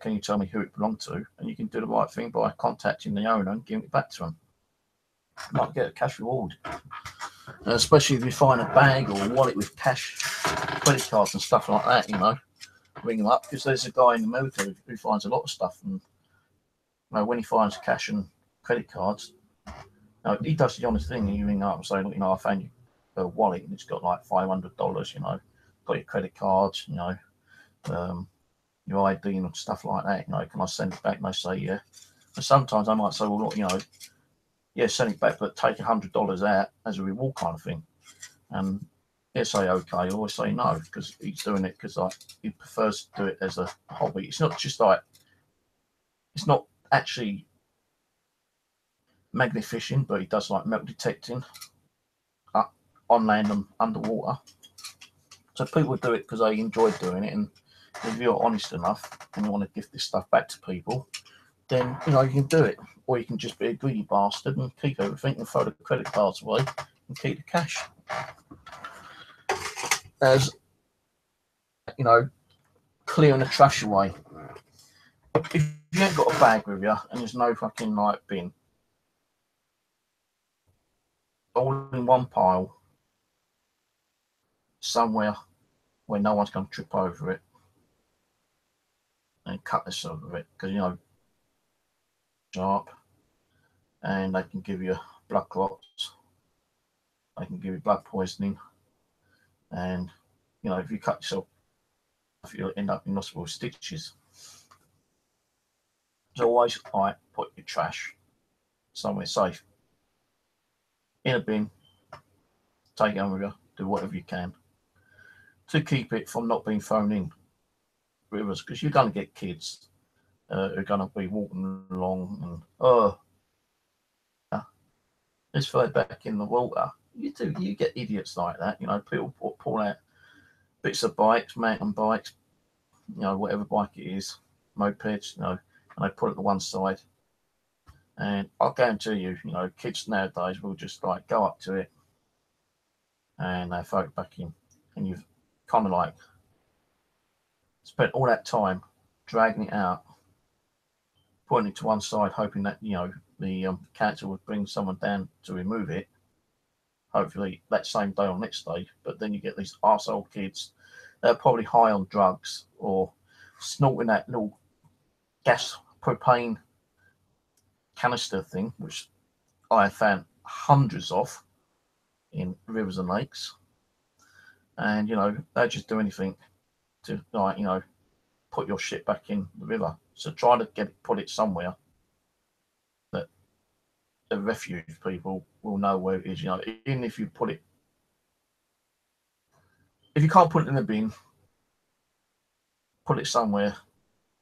Can you tell me who it belonged to? And you can do the right thing by contacting the owner and giving it back to them. You might get a cash reward, especially if you find a bag or a wallet with cash, credit cards and stuff like that. Ring them up, because there's a guy in America who finds a lot of stuff, and when he finds cash and credit cards, he does the honest thing. You ring up and say, look, I found you a wallet and it's got like $500. Got your credit cards, your ID and stuff like that. Can I send it back? And they say yeah. And sometimes I might say, well, look, yeah, send it back, but take $100 out as a reward kind of thing. And he'll say okay, or say no, because he's doing it because he prefers to do it as a hobby. It's not just it's not actually magnet fishing, but he does like metal detecting on land and underwater. So people do it because they enjoy doing it, and if you're honest enough and you want to give this stuff back to people, then you can do it. Or you can just be a greedy bastard and keep everything and throw the credit cards away and keep the cash. As clearing the trash away. If you ain't got a bag with you and there's no fucking bin, all in one pile somewhere where no one's going to trip over it and cut themselves with it, because sharp, and they can give you blood clots, they can give you blood poisoning, and if you cut yourself, you'll end up in hospital with stitches. So always put your trash somewhere safe, in a bin, take it home with you, do whatever you can to keep it from not being thrown in rivers, because you're going to get kids who are going to be walking along and let's throw it back in the water. You get idiots like that. People pull out bits of bikes, mountain bikes, whatever bike it is, mopeds, and they put it to one side. And I'll guarantee you, kids nowadays will just go up to it and they throw it back in, and you've kind of spent all that time dragging it out, putting it to one side, hoping that the council would bring someone down to remove it. Hopefully that same day or next day. But then you get these arsehole kids that are probably high on drugs or snorting that little gas propane canister thing, which I have found hundreds of in rivers and lakes. And they just do anything to put your shit back in the river. So try to put it somewhere that the refuge people will know where it is. Even if you put it, if you can't put it in the bin, put it somewhere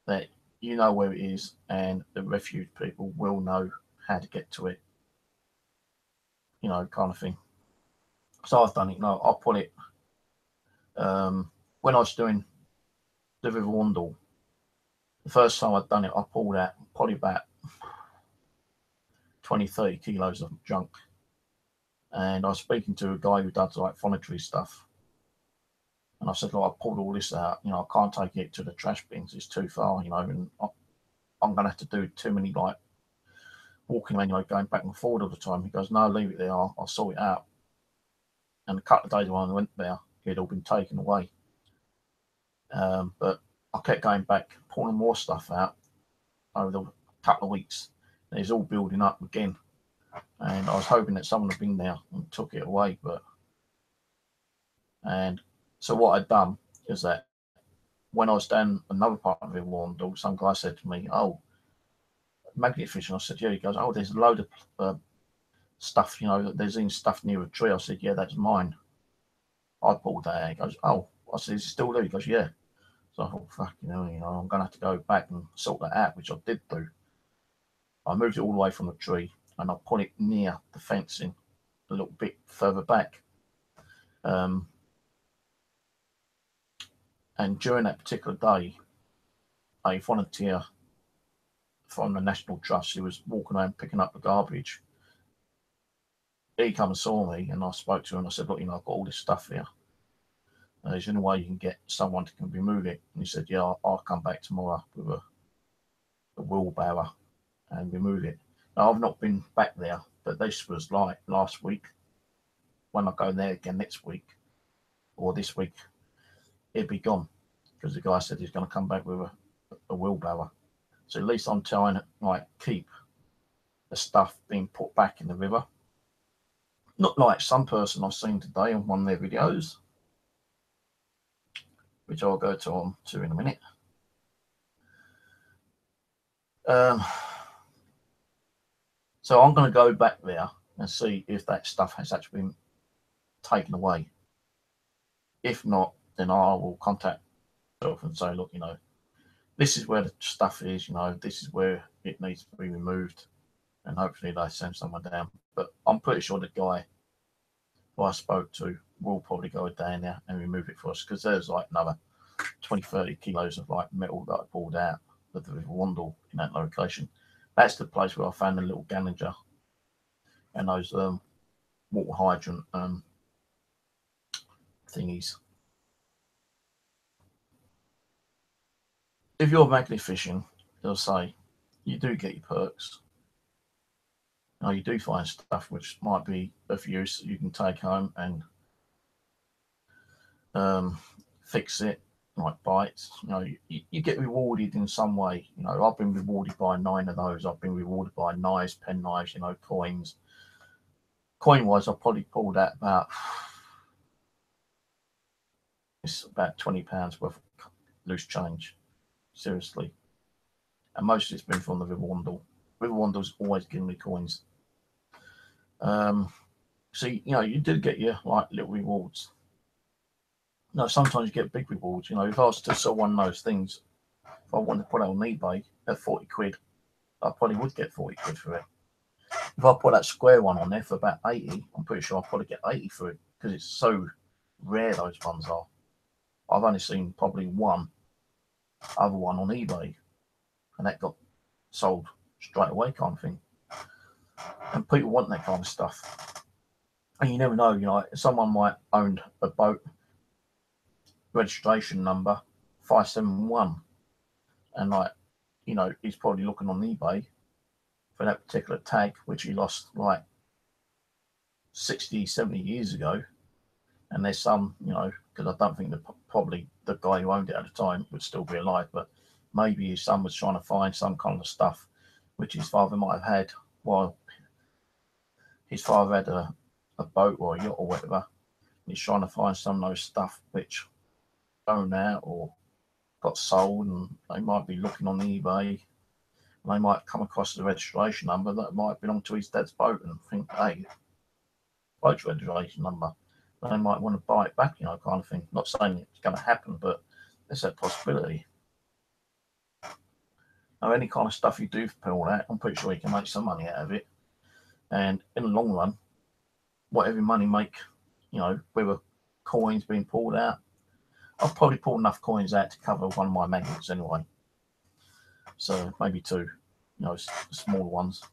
that you know where it is, and the refuge people will know how to get to it. you know, kind of thing. So I've done it. No, I put it when I was doing the River Wandle. The first time I'd done it, I pulled out probably about 20-30 kilos of junk. And I was speaking to a guy who does like phonetry stuff. And I said, look, I pulled all this out. You know, I can't take it to the trash bins. It's too far, you know, and I'm going to have to do too many, like, walking around, you know, going back and forward all the time. He goes, no, leave it there. I'll sort it out. And a couple of days when I went there, it had all been taken away. But I kept going back, pulling more stuff out over the couple of weeks. And it's all building up again. And I was hoping that someone had been there and took it away. And so what I'd done is that when I was down another part of Warndall, some guy said to me, oh, magnet fishing. I said, yeah. He goes, oh, there's a load of stuff, you know, there's in stuff near a tree. I said, yeah, that's mine. I pulled that out. He goes, oh. I said, is it still there? He goes, yeah. So I thought, fuck, you know, I'm going to have to go back and sort that out, which I did do. I moved it all the way from the tree and I put it near the fencing a little bit further back. And during that particular day, a volunteer from the National Trust who was walking around picking up the garbage, he come and saw me and I spoke to him and I said, look, you know, I've got all this stuff here. Is there any way you can get someone to can remove it? And he said, yeah, I'll come back tomorrow with a wheelbarrow and remove it. Now, I've not been back there, but this was like last week. When I go there again next week or this week, it'd be gone because the guy said he's going to come back with a wheelbarrow. So at least I'm trying to like keep the stuff being put back in the river. Not like some person I've seen today on one of their videos, which I'll go to in a minute. So I'm going to go back there and see if that stuff has actually been taken away. If not, then I will contact myself and say, look, you know, this is where the stuff is, you know, this is where it needs to be removed. And hopefully they send someone down. But I'm pretty sure the guy who I spoke to will probably go down there and remove it for us because there's like another 20-30 kilos of like metal that I pulled out of the River Wandle in that location. That's the place where I found the little Gallinger and those water hydrant thingies. If you're magnet fishing, they'll say you do get your perks. You know, you do find stuff which might be of use that you can take home and fix it, like bites. You know, you get rewarded in some way. You know, I've been rewarded by 9 of those. I've been rewarded by knives, pen knives, you know, coins. Coin-wise, I probably pulled out about £20 worth of loose change. Seriously. And most of it's been from the River Wandle. River Wandle's always giving me coins. So, you know, you do get your like little rewards. No, sometimes you get big rewards. You know, if I was to sell one of those things, if I wanted to put it on eBay at 40 quid, I probably would get 40 quid for it. If I put that square one on there for about 80, I'm pretty sure I'll probably get 80 for it because it's so rare those ones are. I've only seen probably one other one on eBay and that got sold straight away kind of thing. And people want that kind of stuff. And you never know, you know, someone might own a boat registration number 571 and like, you know, he's probably looking on eBay for that particular tag which he lost like 60-70 years ago. And there's some, you know, because I don't think that probably the guy who owned it at the time would still be alive, but maybe his son was trying to find some kind of stuff which his father might have had while his father had a boat or a yacht or whatever. He's trying to find some of those stuff which owned out or got sold, and they might be looking on eBay. And they might come across the registration number that might belong to his dad's boat and think, hey, boat registration number. They might want to buy it back, you know, kind of thing. Not saying it's going to happen, but there's that possibility. Now, any kind of stuff you do pull out, I'm pretty sure you can make some money out of it. And in the long run, whatever money make, you know, with coins being pulled out. I've probably pulled enough coins out to cover one of my magnets anyway. So maybe two, you know, smaller ones.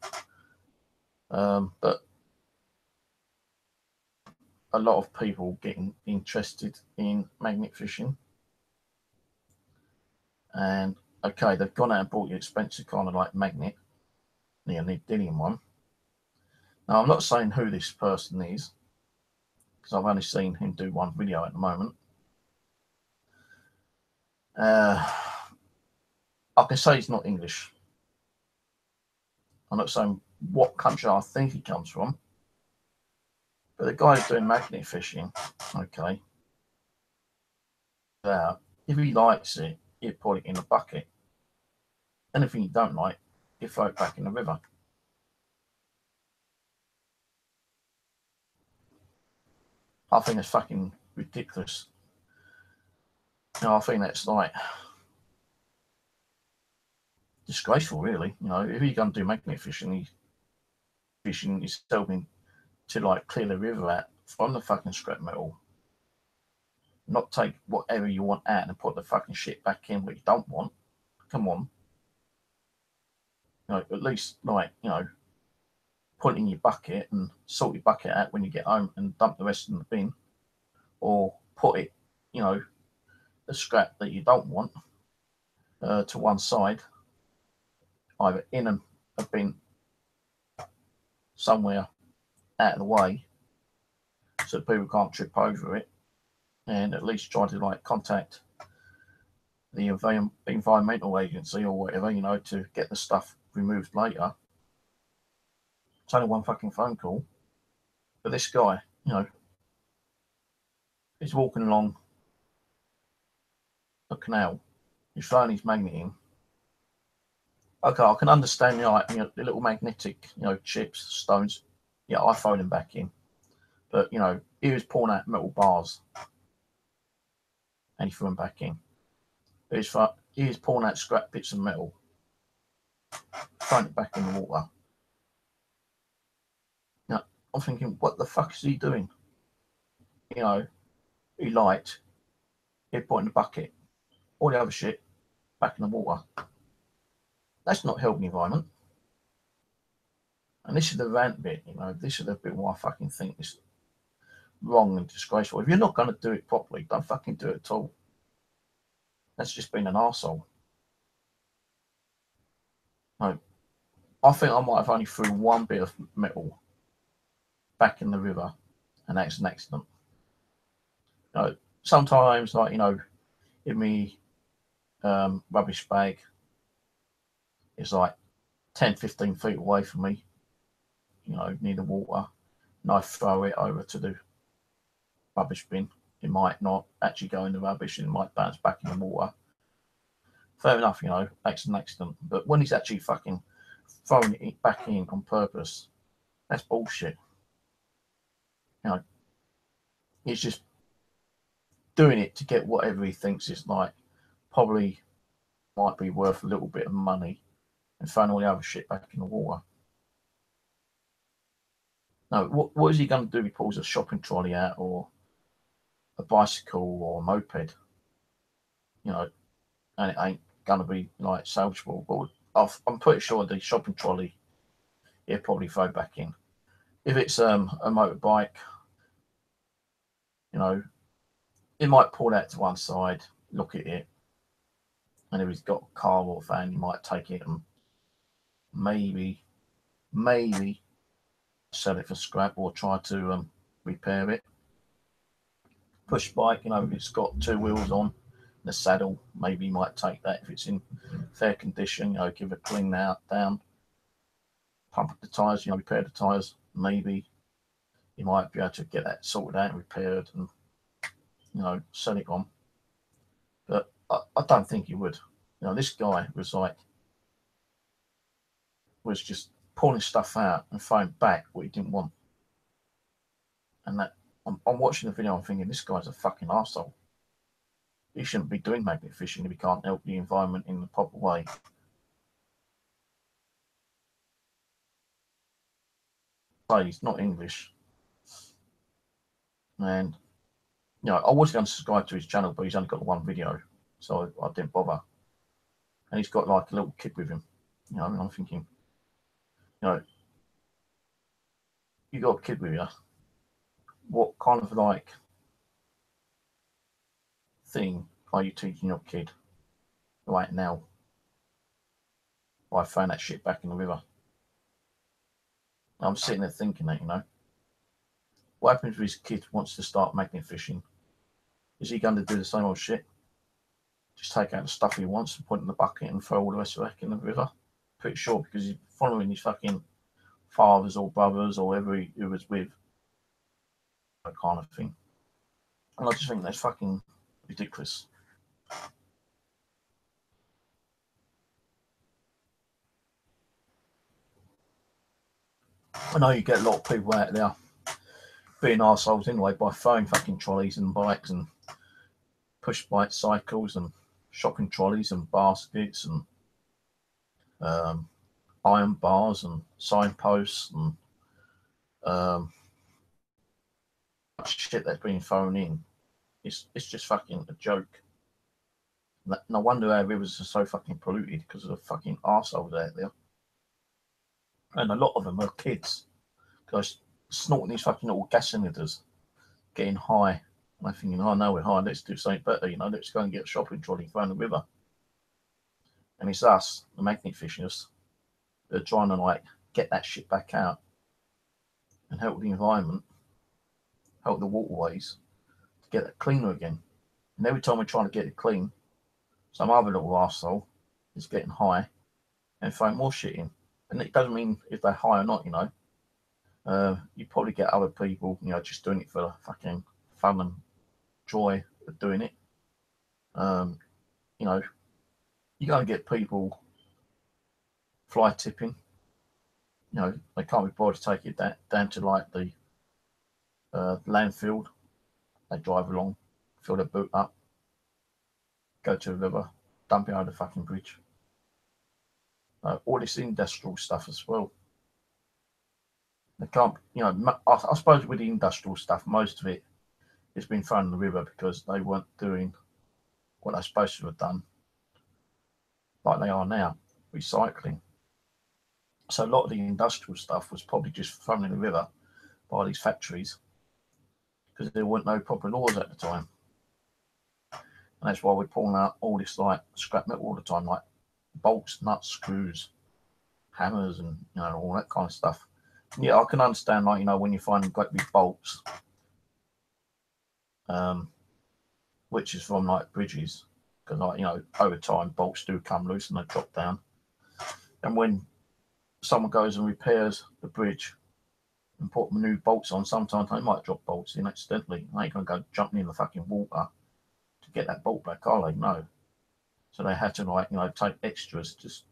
But a lot of people getting interested in magnet fishing. And okay, they've gone out and bought you expensive kind of like magnet, the neodymium one. Now, I'm not saying who this person is, because I've only seen him do one video at the moment. I can say he's not English. I'm not saying what country I think he comes from, but the guy's doing magnet fishing, okay. If he likes it, he'd put it in a bucket. Anything you don't like, you throw it back in the river. I think it's fucking ridiculous. You know, I think that's like disgraceful, really. You know, if you're going to do magnet fishing, he's helping to like clear the river out from the fucking scrap metal. Not take whatever you want out and put the fucking shit back in what you don't want. Come on. You know, at least like, you know, put it in your bucket and sort your bucket out when you get home and dump the rest in the bin. Or put it, you know, the scrap that you don't want to one side, either in a bin somewhere out of the way so people can't trip over it, and at least try to like contact the environmental agency or whatever, you know, to get the stuff removed later. It's only one fucking phone call. But this guy, you know, he's walking along a canal, he's throwing his magnet in. Okay, I can understand, you know, the little magnetic, you know, chips, stones. Yeah, I throw them back in. But, you know, he was pulling out metal bars and he threw them back in. He was pulling out scrap bits of metal, throwing it back in the water. Now, I'm thinking, what the fuck is he doing? You know, he light, he'd put in the bucket, all the other shit back in the water. That's not helping the environment. And this is the rant bit, you know, this is the bit where I fucking think is wrong and disgraceful. If you're not going to do it properly, don't fucking do it at all. That's just being an arsehole. No, I think I might have only threw one bit of metal back in the river, and that's an accident. You know, sometimes, like, you know, in me rubbish bag is like 10-15 feet away from me, you know, near the water, and I throw it over to the rubbish bin. It might not actually go in the rubbish, and it might bounce back in the water. Fair enough, you know, that's an accident. But when he's actually fucking throwing it back in on purpose, that's bullshit. You know, he's just doing it to get whatever he thinks is like probably might be worth a little bit of money, and throwing all the other shit back in the water. No, what is he going to do? He pulls a shopping trolley out, or a bicycle, or a moped, you know, and it ain't going to be like salvageable. But I'm pretty sure the shopping trolley he'll probably throw back in. If it's a motorbike, you know, he might pull that to one side, look at it, and if he's got a car or a van, he might take it and maybe sell it for scrap or try to repair it. Push bike, you know, if it's got two wheels on, the saddle, maybe he might take that if it's in fair condition, you know, give it a clean down, pump up the tyres, you know, repair the tyres, maybe you might be able to get that sorted out and repaired and, you know, sell it on. But I don't think he would. You know, this guy was just pulling stuff out and throwing back what he didn't want. And that I'm watching the video, I'm thinking, this guy's a fucking arsehole. He shouldn't be doing magnet fishing if he can't help the environment in the proper way. So he's not English. And I was going to subscribe to his channel, but he's only got one video, so I didn't bother. And he's got like a little kid with him. And I'm thinking, you got a kid with you. What kind of like thing are you teaching your kid right now by throwing that shit back in the river? I'm sitting there thinking that, what happens if his kid wants to start magnet fishing? Is he going to do the same old shit? Just take out the stuff he wants and put it in the bucket and throw all the rest of it back in the river? Pretty sure, because he's following his fucking fathers or brothers or whoever he was with, that kind of thing. And I just think that's fucking ridiculous. I know you get a lot of people out there being arseholes anyway by throwing fucking trolleys and bikes and push bike cycles and shopping trolleys and baskets and iron bars and signposts and shit that's being thrown in. It's just fucking a joke. No wonder our rivers are so fucking polluted because of the fucking arseholes out there. And a lot of them are kids, because snorting these fucking little gas cylinders, getting high. And I'm thinking, oh no, we're high, let's do something better, let's go and get a shopping trolley, throw in the river. And it's us, the magnet fishers, that are trying to like get that shit back out and help the environment, help the waterways to get it cleaner again. And every time we're trying to get it clean, some other little arsehole is getting high and throwing more shit in. And it doesn't mean if they're high or not, you probably get other people, just doing it for fucking fun and joy of doing it. You're going to get people fly tipping. They can't be bothered to take it down to like the landfill. They drive along, fill their boot up, go to a river, dump it over the fucking bridge. All this industrial stuff as well. They can't, I suppose with the industrial stuff, most of it has been thrown in the river because they weren't doing what they're supposed to have done, like they are now, recycling. So a lot of the industrial stuff was probably just thrown in the river by these factories because there weren't no proper laws at the time. And that's why we're pulling out all this like scrap metal all the time, like bolts, nuts, screws, hammers, and all that kind of stuff. Yeah, I can understand, like, when you find great big bolts, which is from like bridges, because like over time bolts do come loose and they drop down. And when someone goes and repairs the bridge and put new bolts on, sometimes they might drop bolts in accidentally. They ain't gonna go jumping in the fucking water to get that bolt back, are they? No. So they had to like take extras just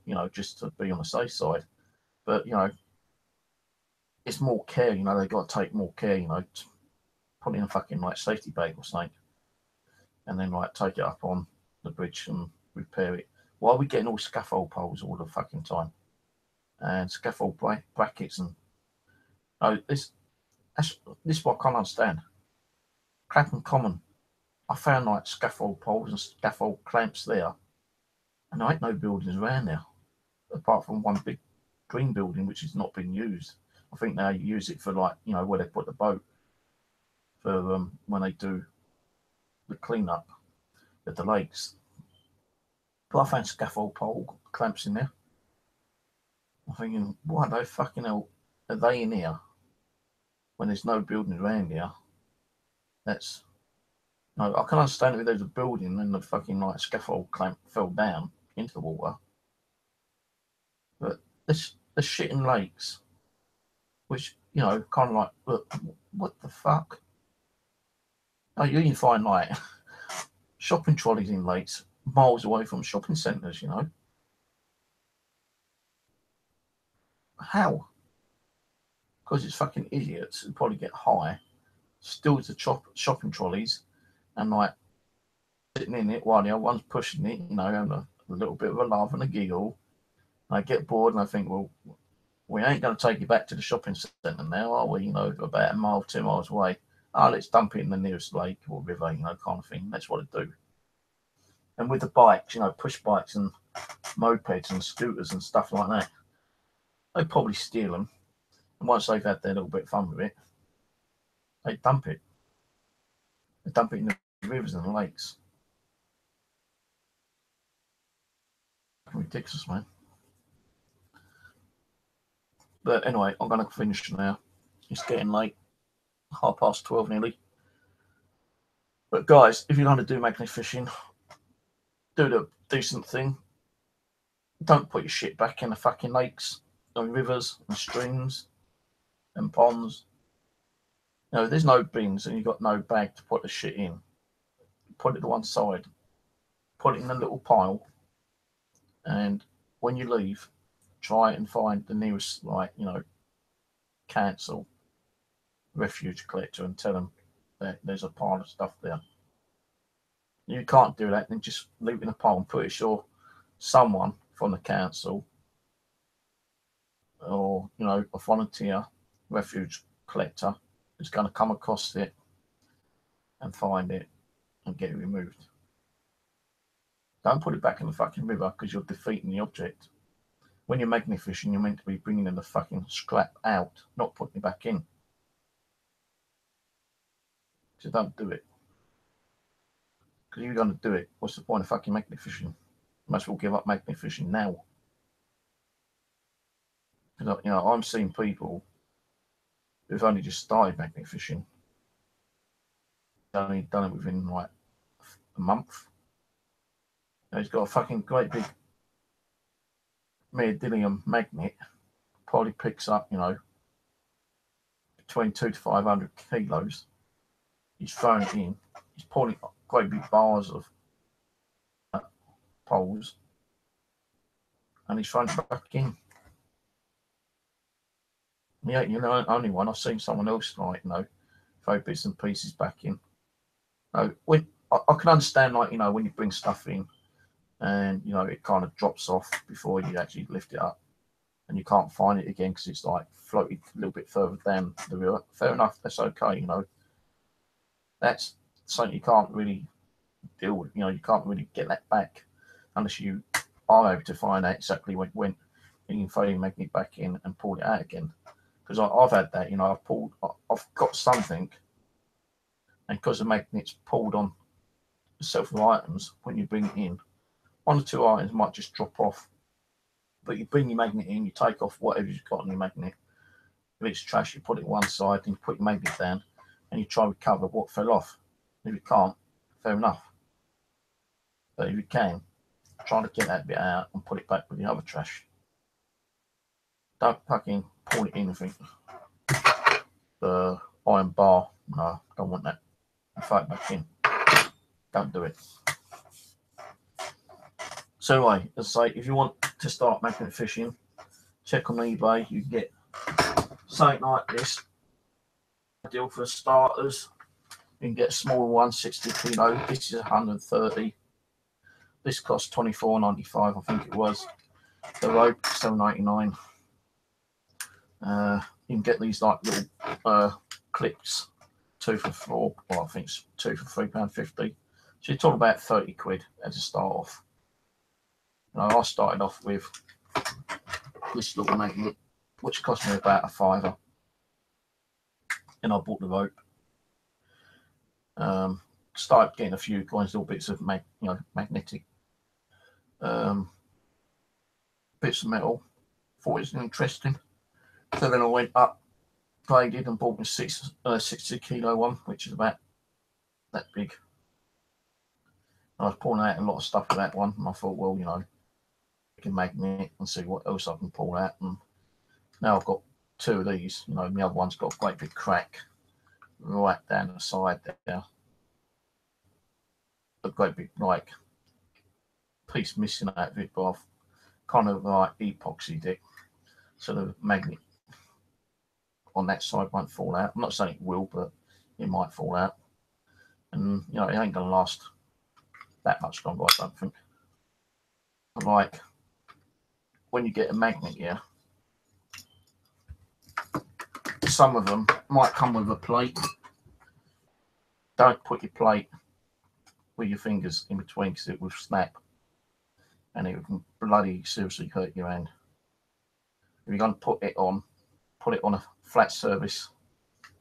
to be on the safe side. But it's more care. They've got to take more care. Put in a fucking like safety bag or something, and then like take it up on the bridge and repair it. Why are we getting all scaffold poles all the fucking time and scaffold brackets and this is what I can't understand. Clapham Common, I found like scaffold poles and scaffold clamps there, and there ain't no buildings around there apart from one big green building which is not being used. I think now you use it for like where they put the boat for when they do the cleanup at the lakes. But I found scaffold pole clamps in there. I'm thinking, why the fucking hell are they in here when there's no buildings around here? That's no, I can understand if there's a building and the fucking like scaffold clamp fell down into the water. But the shit in lakes, which kind of like, look, what the fuck? Oh, you can find like shopping trolleys in lakes miles away from shopping centres. How? Because it's fucking idiots who probably get high, still to shopping trolleys, and like sitting in it while the other one's pushing it, having a little bit of a laugh and a giggle. And I get bored and I think, well, we ain't going to take you back to the shopping centre now, are we? About a mile, 2 miles away. oh, let's dump it in the nearest lake or river, you know, kind of thing. That's what it do. And with the bikes, you know, push bikes and mopeds and scooters and stuff like that, they probably steal them. And once they've had their little bit of fun with it, they dump it. They dump it in the rivers and the lakes. Ridiculous, man. But anyway, I'm going to finish now. It's getting late. 12:30 nearly. But guys, if you're going to do magnet fishing, do the decent thing. Don't put your shit back in the fucking lakes and rivers and streams and ponds. You know, there's no bins and you've got no bag to put the shit in. Put it to one side. Put it in a little pile. And when you leave, try and find the nearest, like, you know, council, refuge collector and tell them that there's a pile of stuff there. You can't do that, then just leave it in a pile. I'm pretty sure someone from the council or, you know, a volunteer refuge collector is going to come across it and find it and get it removed. Don't put it back in the fucking river because you're defeating the object. When you're magnet fishing, you're meant to be bringing in the fucking scrap out, not putting it back in. So don't do it. Because if you're going to do it, what's the point of fucking magnet fishing? You might as well give up magnet fishing now. Because, you know, I'm seeing people who've only just started magnet fishing. They've only done it within like a month. You know, he's got a fucking great big neodymium magnet. Probably picks up, you know, between 200 to 500 kilos. He's throwing it in. He's pulling quite big bars of poles, and he's throwing it back in. Yeah, you know, only one. I've seen someone else, like, you know, throw bits and pieces back in. When I can understand, like, you know, when you bring stuff in, and you know it kind of drops off before you actually lift it up, and you can't find it again because it's like floated a little bit further down the river. Fair enough, that's okay, you know. That's something you can't really deal with. You know, you can't really get that back unless you are able to find out exactly when it went, and you can throw your magnet back in and pull it out again. Because I've had that, you know, I've got something, and because the magnet's pulled on several items, when you bring it in, one or two items might just drop off. But you bring your magnet in, you take off whatever you've got on your magnet. If it's trash, you put it one side, and you put your magnet down, and you try to recover what fell off. If you can't, fair enough. But if you can, try to get that bit out and put it back with the other trash. Don't fucking pull it in and think, the iron bar, no, don't want that. Throw it back in. Don't do it. So anyway, as I say, if you want to start magnet fishing, check on eBay. You can get something like this. Ideal for starters. You can get a smaller one, 60 kilo. This is 130. This cost $24.95, I think it was. The rope, $7.99. You can get these like little clips, 2 for $4. Well, I think it's 2 for £3.50. So you're talking about 30 quid as a start off. Now, I started off with this little magnet, which cost me about £5. And I bought the rope. Started getting a few coins, little bits of magnetic bits of metal. Thought it was interesting. So then I went upgraded and bought a 60 kilo one, which is about that big. And I was pulling out a lot of stuff with that one, and I thought, well, you know, I can magnet and see what else I can pull out. And now I've got 2 of these. You know, the other one's got a great big crack right down the side there. A great big like piece missing out of it, but I've kind of like epoxied it so the magnet on that side won't fall out. I'm not saying it will, but it might fall out. And you know, it ain't gonna last that much longer, I don't think. Like when you get a magnet here, some of them might come with a plate, don't put your plate with your fingers in between because it will snap and it can bloody seriously hurt your hand. If you're going to put it on a flat surface,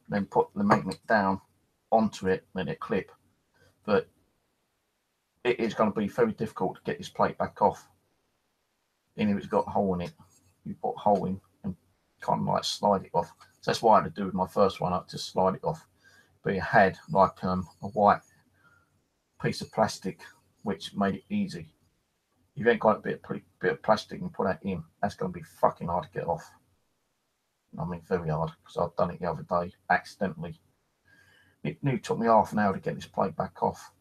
then put the magnet down onto it, then it clip. But it is going to be very difficult to get this plate back off. And if it's got a hole in it, you put a hole in and kind of like slide it off. So that's what I had to do with my first one. I had to slide it off. But it had like a white piece of plastic, which made it easy. If you ain't got a bit of plastic and put that in, that's going to be fucking hard to get off. I mean, very hard, because I've done it the other day accidentally. It nearly took me half an hour to get this plate back off.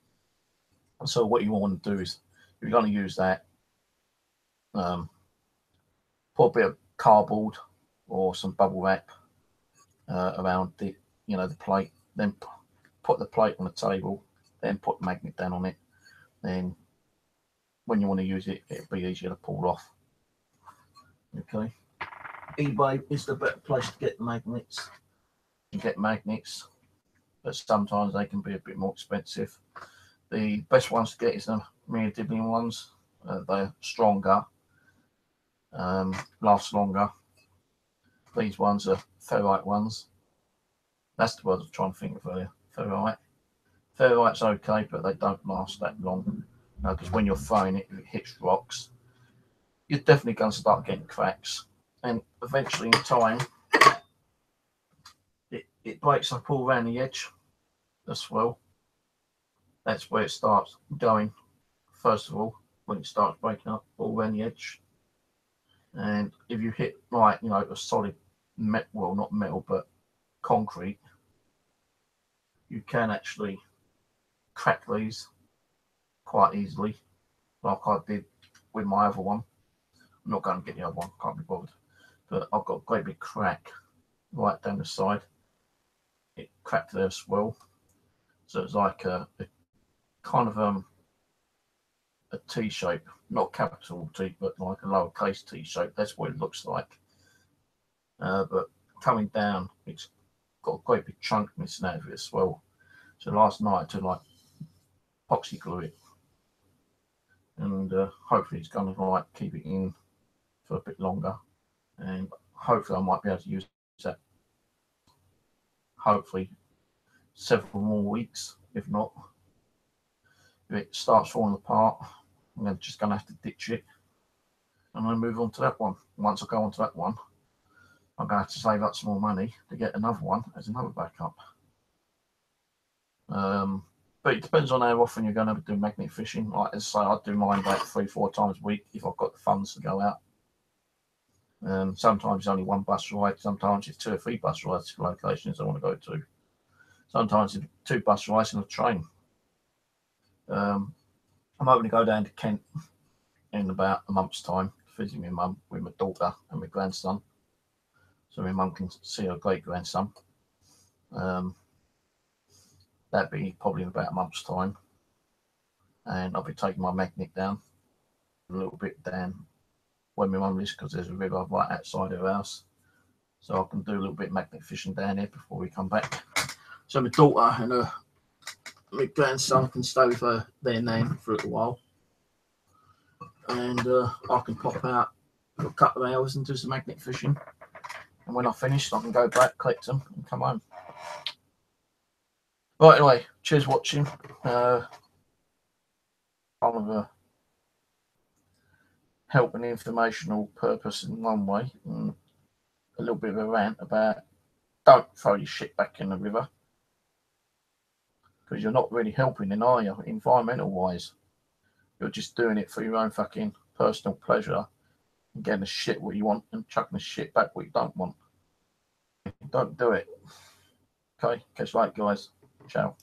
And so what you want to do is, if you're going to use that, put a bit of cardboard or some bubble wrap around the plate. Then put the plate on the table. Then put the magnet down on it. Then when you want to use it, it'll be easier to pull off. Okay. eBay is the better place to get magnets. You get magnets, but sometimes they can be a bit more expensive. The best ones to get is the neodymium ones. They're stronger, last longer. These ones are ferrite ones. That's the word I was trying to think of earlier. Ferrite. Ferrite's okay, but they don't last that long. Because when you're throwing it, if it hits rocks, you're definitely going to start getting cracks. And eventually, in time, it breaks up all around the edge as well. That's where it starts going, first of all, when it starts breaking up all around the edge. And if you hit, like, a solid metal, well, not metal, but concrete, you can actually crack these quite easily, like I did with my other one. I'm not going to get the other one, can't be bothered. But I've got a great big crack right down the side. It cracked there as well. So it's like a kind of a T shape, not capital T, but like a lowercase T shape. That's what it looks like. But coming down, it's got a great big chunk missing out of it as well. So last night I took like epoxy glue it, and hopefully it's going to like keep it in for a bit longer, and hopefully I might be able to use that. Hopefully several more weeks. If not, if it starts falling apart, I'm just going to have to ditch it and then move on to that one. Once I go on to that one, I'm going to have to save up some more money to get another one as another backup. But it depends on how often you're going to do magnet fishing. Like I say, I do mine about 3-4 times a week if I've got the funds to go out. Sometimes it's only one bus ride. Sometimes it's 2 or 3 bus rides to locations I want to go to. Sometimes it's 2 bus rides and a train. I'm hoping to go down to Kent in about a month's time to visit my mum with my daughter and my grandson, so my mum can see her great grandson. That'd be probably in about a month's time, and I'll be taking my magnet down a little bit down where my mum lives, because there's a river right outside her house, so I can do a little bit of magnet fishing down there before we come back. So my daughter and my grandson can stay with her there now for a little while, and I can pop out for a couple of hours and do some magnet fishing, and when I finish I can go back, collect them and come home. Right, anyway, cheers for watching. Kind of a help and informational purpose in one way, and a little bit of a rant about don't throw your shit back in the river, because you're not really helping then, are you, environmental wise? You're just doing it for your own fucking personal pleasure and getting the shit what you want and chucking the shit back what you don't want. Don't do it. Okay, catch you later, guys. Ciao.